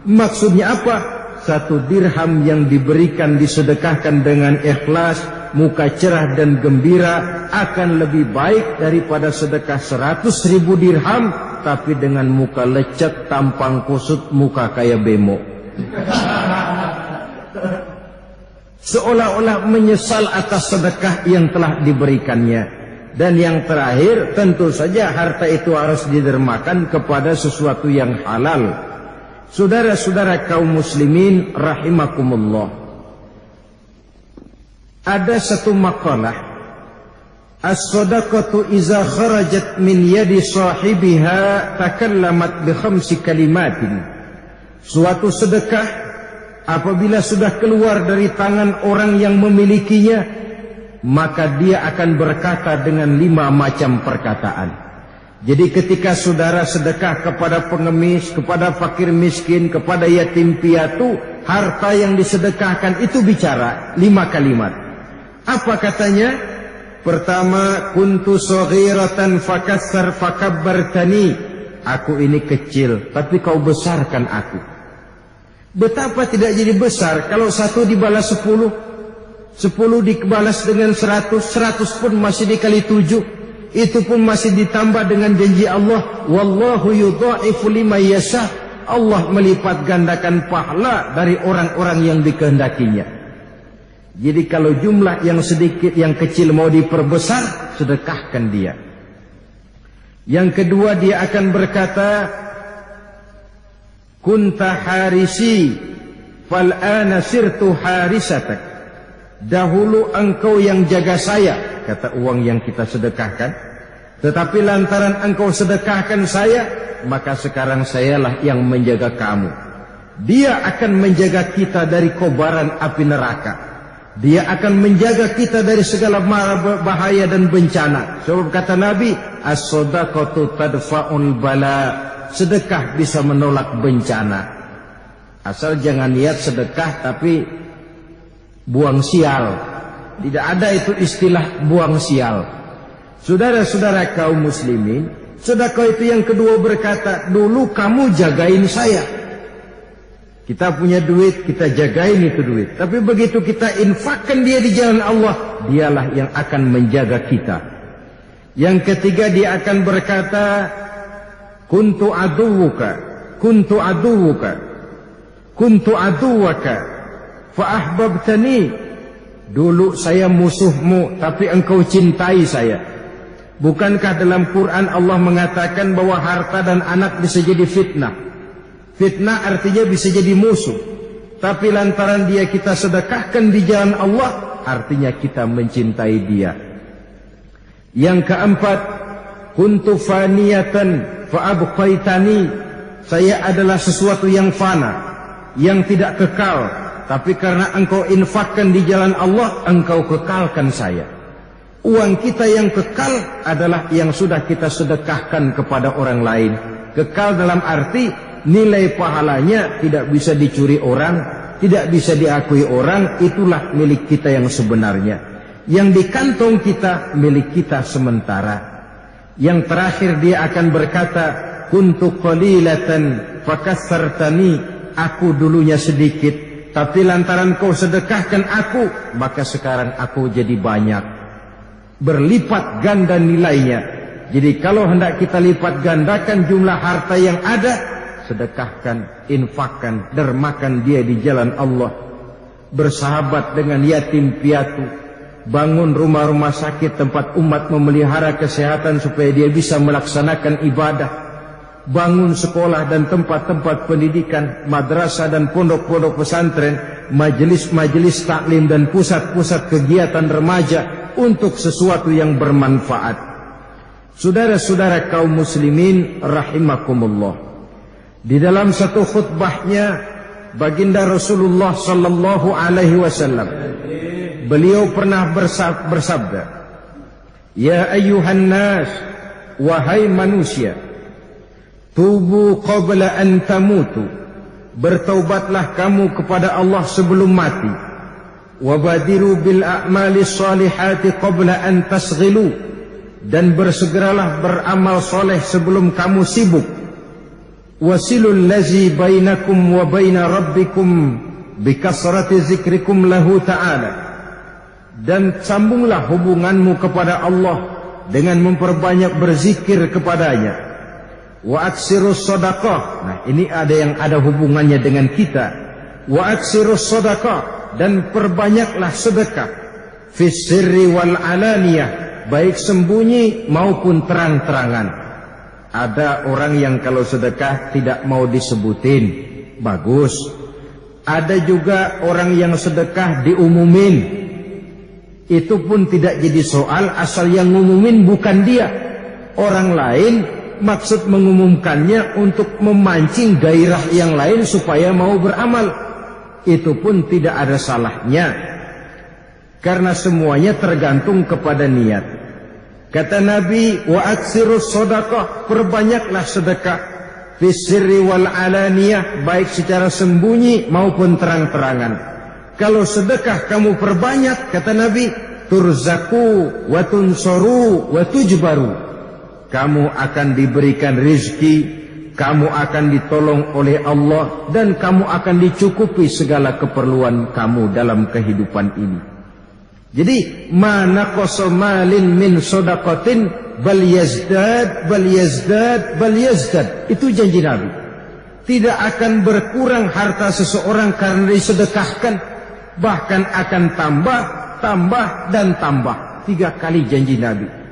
Maksudnya apa? 1 dirham yang diberikan disedekahkan dengan ikhlas, muka cerah dan gembira akan lebih baik daripada sedekah 100.000 dirham tapi dengan muka lecet, tampang kusut, muka kayak bemo. Seolah-olah menyesal atas sedekah yang telah diberikannya. Dan yang terakhir, tentu saja harta itu harus didermakan kepada sesuatu yang halal. Saudara-saudara kaum muslimin rahimakumullah, ada satu makalah, as-sadaqatu iza kharajat min yadi sahibiha takallamat bi 5 kalimatin. Suatu sedekah apabila sudah keluar dari tangan orang yang memilikinya, maka dia akan berkata dengan 5 macam perkataan. Jadi ketika saudara sedekah kepada pengemis, kepada fakir miskin, kepada yatim piatu, harta yang disedekahkan itu bicara 5 kalimat. Apa katanya? Pertama, kuntu saghiratan fakassar fakabbartani. Aku ini kecil, tapi kau besarkan aku. Betapa tidak jadi besar kalau 1 dibalas 10, 10 dibalas dengan 100, 100 pun masih dikali 7. Itu pun masih ditambah dengan janji Allah, wallahu yudha'ifu liman yasha. Allah melipat gandakan pahala dari orang-orang yang dikehendakinya. Jadi kalau jumlah yang sedikit, yang kecil mau diperbesar, sedekahkan dia. Yang kedua, dia akan berkata, kunta harisi fal'ana sirtu harisatak. Dahulu engkau yang jaga saya, kata uang yang kita sedekahkan. Tetapi lantaran engkau sedekahkan saya, maka sekarang sayalah yang menjaga kamu. Dia akan menjaga kita dari kobaran api neraka. Dia akan menjaga kita dari segala mara bahaya dan bencana. Sebab kata Nabi, as-sadaqatu tadfa'ul bala. Sedekah bisa menolak bencana. Asal jangan niat sedekah tapi buang sial. Tidak ada itu istilah buang sial. Saudara-saudara kaum muslimin, sedekah itu yang kedua berkata, dulu kamu jagain saya. Kita punya duit, kita jagain itu duit. Tapi begitu kita infakkan dia di jalan Allah, dialah yang akan menjaga kita. Yang ketiga, dia akan berkata, kuntu aduwuka, kuntu aduwuka, kuntu aduwaka, fa'ahbabtani. Dulu saya musuhmu, tapi engkau cintai saya. Bukankah dalam Quran Allah mengatakan bahwa harta dan anak bisa jadi fitnah? Fitnah artinya bisa jadi musuh. Tapi lantaran dia kita sedekahkan di jalan Allah, artinya kita mencintai dia. Yang keempat, kuntu faniyatan fa'abqaitani. Saya adalah sesuatu yang fana, yang tidak kekal, tapi karena engkau infakkan di jalan Allah, engkau kekalkan saya. Uang kita yang kekal adalah yang sudah kita sedekahkan kepada orang lain. Kekal dalam arti nilai pahalanya tidak bisa dicuri orang, tidak bisa diakui orang. Itulah milik kita yang sebenarnya. Yang di kantong kita milik kita sementara. Yang terakhir dia akan berkata, kuntu qalilatan fakassartani. Aku dulunya sedikit, tapi lantaran kau sedekahkan aku, maka sekarang aku jadi banyak. Berlipat ganda nilainya. Jadi kalau hendak kita lipat gandakan jumlah harta yang ada, sedekahkan, infakkan, dermakan dia di jalan Allah. Bersahabat dengan yatim piatu, bangun rumah-rumah sakit tempat umat memelihara kesehatan supaya dia bisa melaksanakan ibadah. Bangun sekolah dan tempat-tempat pendidikan, madrasah dan pondok-pondok pesantren, majelis-majelis taklim dan pusat-pusat kegiatan remaja untuk sesuatu yang bermanfaat. Saudara-saudara kaum muslimin rahimakumullah. Di dalam satu khutbahnya, baginda Rasulullah sallallahu alaihi wasallam, beliau pernah bersabda, "Ya ayyuhan nas, wahai manusia, tubu qabla an tamutu. Bertaubatlah kamu kepada Allah sebelum mati. Wabadiru bil a'mali salihati qabla an tasghilu. Dan bersegeralah beramal soleh sebelum kamu sibuk. Wasilul lazi bainakum wa baina rabbikum bikasrati zikrikum lahu ta'ala. Dan sambunglah hubunganmu kepada Allah dengan memperbanyak berzikir kepadanya. Wa aksirus sadaqah. Nah, ini ada yang ada hubungannya dengan kita. Wa aksirus sadaqah, dan perbanyaklah sedekah. Fis sirri wal alaniyah, baik sembunyi maupun terang-terangan. Ada orang yang kalau sedekah tidak mau disebutin, bagus. Ada juga orang yang sedekah diumumin. Itu pun tidak jadi soal asal yang ngumumin bukan dia, orang lain. Maksud mengumumkannya untuk memancing gairah yang lain supaya mau beramal. Itu pun tidak ada salahnya, karena semuanya tergantung kepada niat. Kata Nabi, wa aksirus sadaqah, perbanyaklah sedekah. Fis sirri wal alaniyah, baik secara sembunyi maupun terang-terangan. Kalau sedekah kamu perbanyak, kata Nabi, turzaku wa tunsoru wa tujbaru. Kamu akan diberikan rizki, kamu akan ditolong oleh Allah, dan kamu akan dicukupi segala keperluan kamu dalam kehidupan ini. Jadi, mana kosomalin min sodaqatin bal yazdad, bal yazdad, bal yazdad. Itu janji Nabi. Tidak akan berkurang harta seseorang karena disedekahkan, bahkan akan tambah, tambah, dan tambah. 3 kali janji Nabi.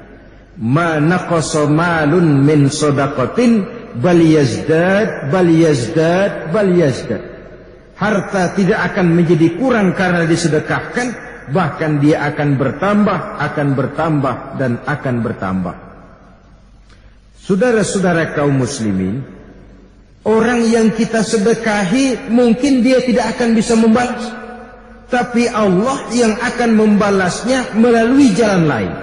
Ma naqasa malun min shadaqatin bal yazdad, bal yazdad, bal yazdad. Harta tidak akan menjadi kurang karena disedekahkan, bahkan dia akan bertambah, dan akan bertambah. Saudara-saudara kaum muslimin, orang yang kita sedekahi mungkin dia tidak akan bisa membalas, tapi Allah yang akan membalasnya melalui jalan lain.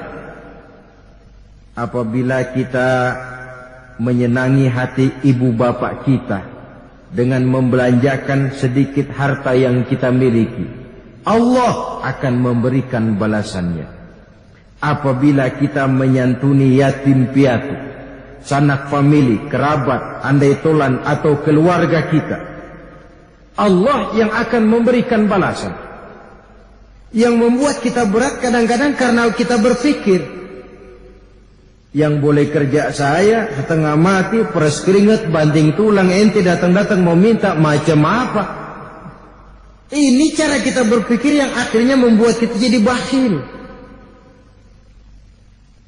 Apabila kita menyenangi hati ibu bapak kita dengan membelanjakan sedikit harta yang kita miliki, Allah akan memberikan balasannya. Apabila kita menyantuni yatim piatu, sanak famili, kerabat, andai tolan atau keluarga kita, Allah yang akan memberikan balasan. Yang membuat kita berat kadang-kadang karena kita berpikir, yang boleh kerja saya setengah mati, peres keringat, banting tulang, ente datang-datang mau minta macam apa? Ini cara kita berpikir yang akhirnya membuat kita jadi bakhil.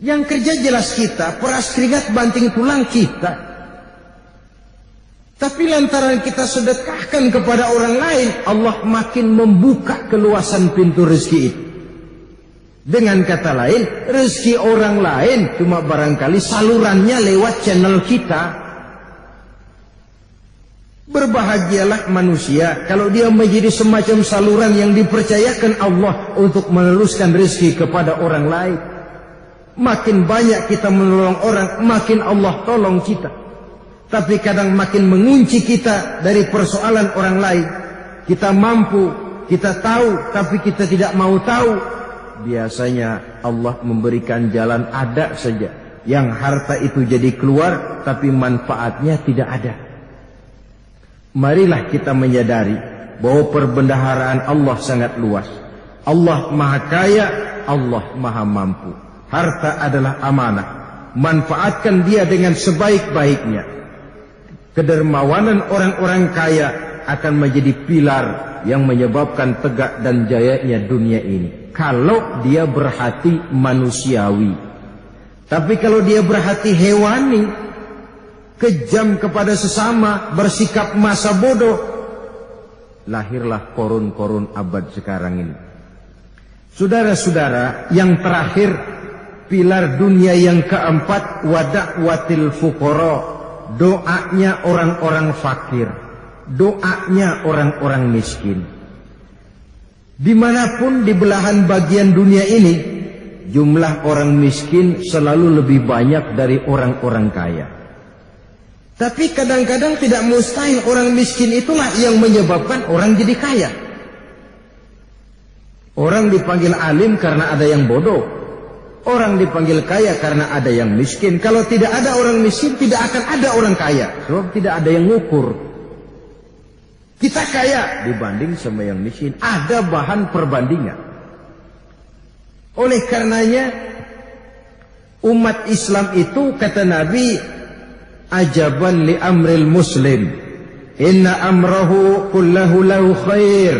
Yang kerja jelas kita, peras keringat, banting tulang kita. Tapi lantaran kita sedekahkan kepada orang lain, Allah makin membuka keluasan pintu rezeki itu. Dengan kata lain, rezeki orang lain cuma barangkali salurannya lewat channel kita. Berbahagialah manusia kalau dia menjadi semacam saluran yang dipercayakan Allah untuk meneruskan rezeki kepada orang lain. Makin banyak kita menolong orang, makin Allah tolong kita. Tapi kadang makin mengunci kita dari persoalan orang lain. Kita mampu, kita tahu, tapi kita tidak mau tahu. Biasanya Allah memberikan jalan ada saja, yang harta itu jadi keluar, tapi manfaatnya tidak ada. Marilah kita menyadari bahwa perbendaharaan Allah sangat luas. Allah maha kaya, Allah maha mampu. Harta adalah amanah. Manfaatkan dia dengan sebaik-baiknya. Kedermawanan orang-orang kaya akan menjadi pilar yang menyebabkan tegak dan jayanya dunia ini. Kalau dia berhati manusiawi. Tapi kalau dia berhati hewani, kejam kepada sesama, bersikap masa bodoh, lahirlah korun-korun abad sekarang ini. Saudara-saudara, yang terakhir, pilar dunia yang keempat, wada'watil fuqara. Doanya orang-orang fakir, doanya orang-orang miskin. Dimanapun di belahan bagian dunia ini, jumlah orang miskin selalu lebih banyak dari orang-orang kaya. Tapi kadang-kadang tidak mustahil orang miskin itulah yang menyebabkan orang jadi kaya. Orang dipanggil alim karena ada yang bodoh. Orang dipanggil kaya karena ada yang miskin. Kalau tidak ada orang miskin, tidak akan ada orang kaya. Sebab tidak ada yang ngukur. Kita kaya dibanding sama yang miskin. Ada bahan perbandingan. Oleh karenanya, umat Islam itu, kata Nabi, ajaban li amril muslim. Inna amrahu kullahu lahu khair.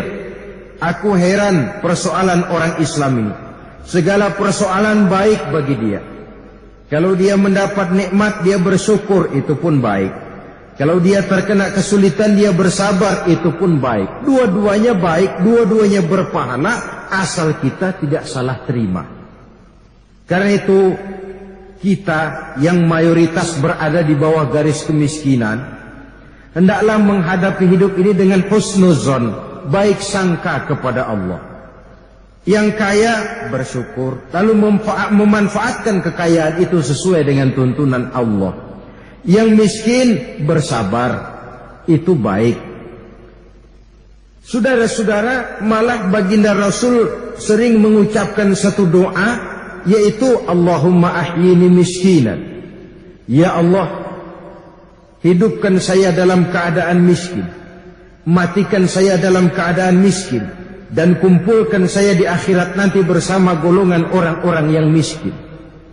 Aku heran persoalan orang Islam ini. Segala persoalan baik bagi dia. Kalau dia mendapat nikmat, dia bersyukur, itu pun baik. Kalau dia terkena kesulitan, dia bersabar, itu pun baik. Dua-duanya baik, dua-duanya berpahala, asal kita tidak salah terima. Karena itu, kita yang mayoritas berada di bawah garis kemiskinan, hendaklah menghadapi hidup ini dengan husnuzon, baik sangka kepada Allah. Yang kaya bersyukur, lalu memanfaatkan kekayaan itu sesuai dengan tuntunan Allah. Yang miskin bersabar, itu baik. Saudara-saudara, malah baginda Rasul sering mengucapkan satu doa, yaitu Allahumma ahyini miskinan. Ya Allah, hidupkan saya dalam keadaan miskin, matikan saya dalam keadaan miskin, dan kumpulkan saya di akhirat nanti bersama golongan orang-orang yang miskin.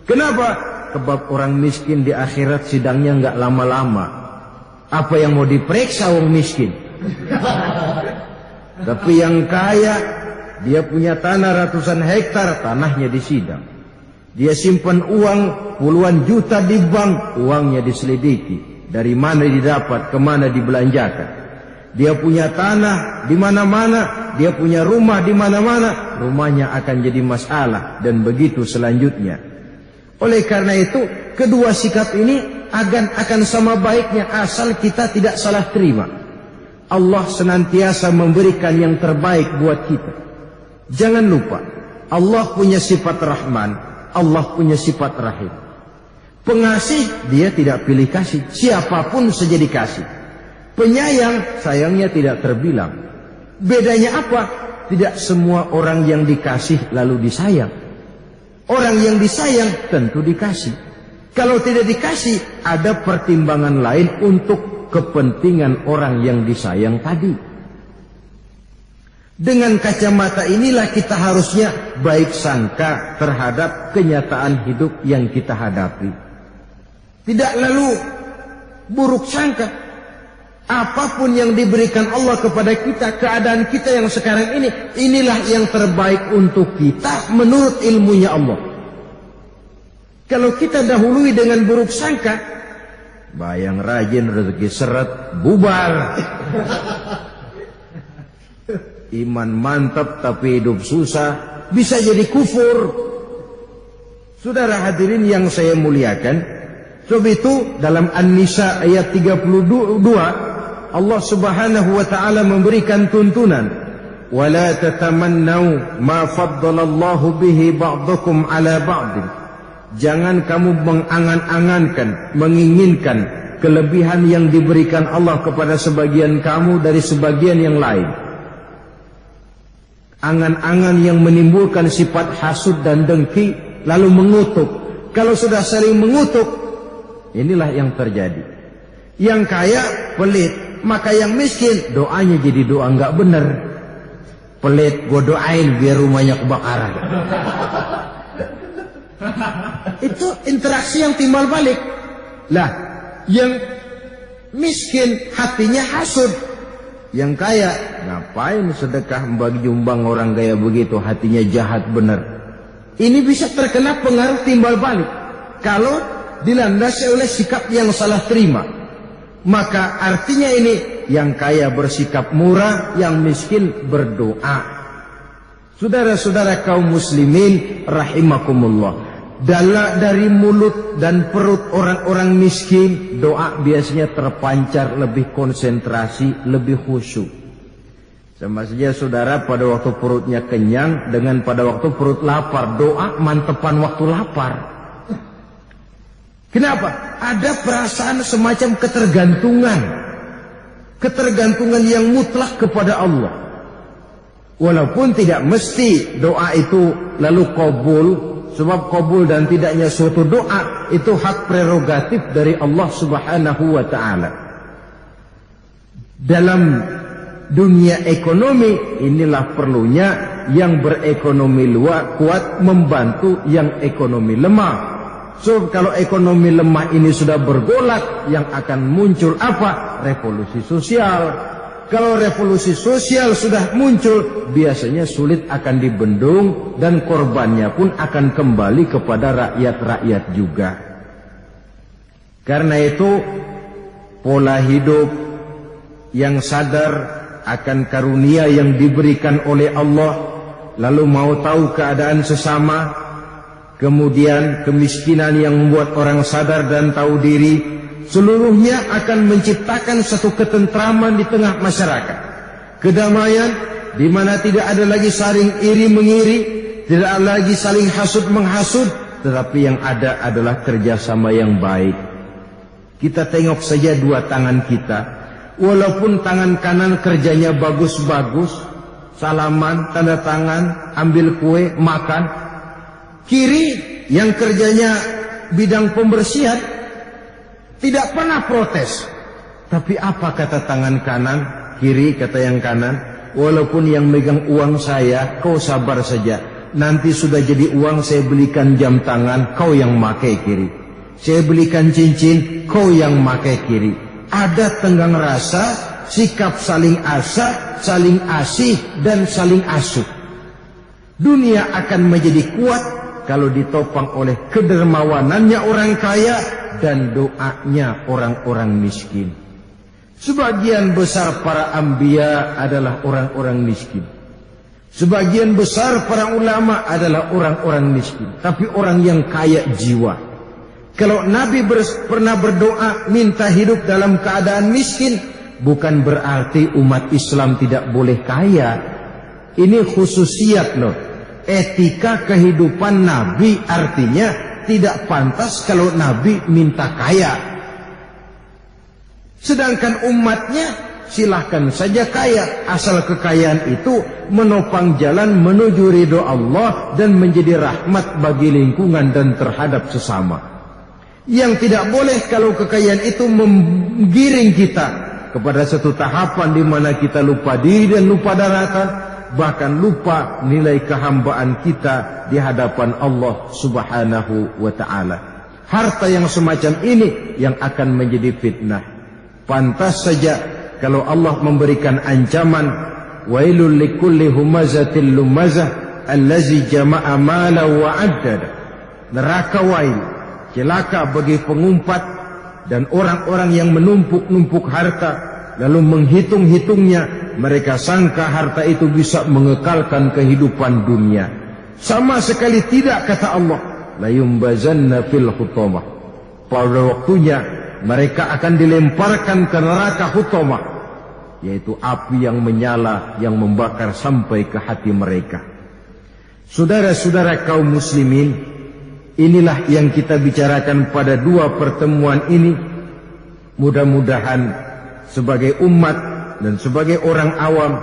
Kenapa? Sebab orang miskin di akhirat sidangnya nggak lama-lama. Apa yang mau diperiksa orang miskin? Tapi yang kaya, dia punya tanah ratusan hektar, tanahnya disidang. Dia simpan uang puluhan juta di bank, uangnya diselidiki. Dari mana didapat, kemana dibelanjakan. Dia punya tanah di mana-mana, dia punya rumah di mana-mana, rumahnya akan jadi masalah, dan begitu selanjutnya. Oleh karena itu, kedua sikap ini akan sama baiknya asal kita tidak salah terima. Allah senantiasa memberikan yang terbaik buat kita. Jangan lupa, Allah punya sifat Rahman, Allah punya sifat Rahim. Pengasih, dia tidak pilih kasih, siapapun saja dikasih. Penyayang, sayangnya tidak terbilang. Bedanya apa? Tidak semua orang yang dikasih lalu disayang. Orang yang disayang tentu dikasih. Kalau tidak dikasih, ada pertimbangan lain untuk kepentingan orang yang disayang tadi. Dengan kacamata inilah kita harusnya baik sangka terhadap kenyataan hidup yang kita hadapi. Tidak lalu buruk sangka. Apapun yang diberikan Allah kepada kita, keadaan kita yang sekarang ini, inilah yang terbaik untuk kita menurut ilmunya Allah. Kalau kita dahului dengan buruk sangka, Bayang rajin rezeki seret bubar. Iman mantap tapi hidup susah bisa jadi kufur. Saudara hadirin yang saya muliakan, sebab itu dalam An-Nisa ayat 32 Allah Subhanahu wa taala memberikan tuntunan, "Wala tatamannau ma faddalallahu bihi ba'dakum 'ala ba'd." Jangan kamu mengangan-angankan, menginginkan kelebihan yang diberikan Allah kepada sebagian kamu dari sebagian yang lain. Angan-angan yang menimbulkan sifat hasud dan dengki, lalu mengutuk. Kalau sudah saling mengutuk, inilah yang terjadi. Yang kaya pelit, maka yang miskin doanya jadi doa nggak benar. Pelit, gue doain biar rumahnya kebakaran. Itu interaksi yang timbal balik. Lah, yang miskin hatinya hasud. Yang kaya ngapain sedekah membagi jumbang orang gaya begitu, hatinya jahat benar. Ini bisa terkena pengaruh timbal balik kalau dilandasi oleh sikap yang salah terima. Maka artinya ini, yang kaya bersikap murah, yang miskin berdoa. Saudara-saudara kaum muslimin rahimakumullah, dari mulut dan perut orang-orang miskin, doa biasanya terpancar, lebih konsentrasi, lebih khusyuk. Sama saja saudara pada waktu perutnya kenyang dengan pada waktu perut lapar, doa mantepan waktu lapar. Kenapa? Ada perasaan semacam ketergantungan. Ketergantungan yang mutlak kepada Allah. Walaupun tidak mesti doa itu lalu kabul. Sebab kabul dan tidaknya suatu doa itu hak prerogatif dari Allah Subhanahu wa ta'ala. Dalam dunia ekonomi, inilah perlunya yang berekonomi kuat membantu yang ekonomi lemah. So kalau ekonomi lemah ini sudah bergolak, yang akan muncul apa? Revolusi sosial. Kalau revolusi sosial sudah muncul, biasanya sulit akan dibendung dan korbannya pun akan kembali kepada rakyat-rakyat juga. Karena itu, pola hidup yang sadar akan karunia yang diberikan oleh Allah, lalu mau tahu keadaan sesama, kemudian kemiskinan yang membuat orang sadar dan tahu diri, seluruhnya akan menciptakan satu ketentraman di tengah masyarakat. Kedamaian di mana tidak ada lagi saling iri mengiri, tidak ada lagi saling hasud menghasut, tetapi yang ada adalah kerjasama yang baik. Kita tengok saja dua tangan kita. Walaupun tangan kanan kerjanya bagus-bagus, salaman, tanda tangan, ambil kue, makan. Kiri yang kerjanya bidang pembersihan, tidak pernah protes. Tapi apa kata tangan kanan? Kiri kata yang kanan, walaupun yang megang uang saya, kau sabar saja. Nanti sudah jadi uang, saya belikan jam tangan, kau yang makai kiri. Saya belikan cincin, kau yang makai kiri. Ada tenggang rasa, sikap saling asa, saling asih, dan saling asuh. Dunia akan menjadi kuat kalau ditopang oleh kedermawanannya orang kaya dan doanya orang-orang miskin. Sebagian besar para anbiya adalah orang-orang miskin. Sebagian besar para ulama adalah orang-orang miskin, tapi orang yang kaya jiwa. Kalau Nabi pernah berdoa minta hidup dalam keadaan miskin, bukan berarti umat Islam tidak boleh kaya. Ini khususiat loh. Etika kehidupan Nabi artinya tidak pantas kalau Nabi minta kaya. Sedangkan umatnya silahkan saja kaya, asal kekayaan itu menopang jalan menuju ridho Allah dan menjadi rahmat bagi lingkungan dan terhadap sesama. Yang tidak boleh kalau kekayaan itu menggiring kita kepada satu tahapan di mana kita lupa diri dan lupa daratan, bahkan lupa nilai kehambaan kita di hadapan Allah Subhanahu wa ta'ala. Harta yang semacam ini yang akan menjadi fitnah. Pantas saja kalau Allah memberikan ancaman, wailul likulli humazatil lumazah allazi jama'a mala wa addada. Neraka wail, celaka bagi pengumpat dan orang-orang yang menumpuk-numpuk harta lalu menghitung-hitungnya, mereka sangka harta itu bisa mengekalkan kehidupan dunia. Sama sekali tidak, kata Allah. La yumbazanna fil hutamah. Pada waktunya mereka akan dilemparkan ke neraka hutamah, yaitu api yang menyala yang membakar sampai ke hati mereka. Saudara-saudara kaum muslimin, inilah yang kita bicarakan pada dua pertemuan ini. Mudah-mudahan sebagai umat dan sebagai orang awam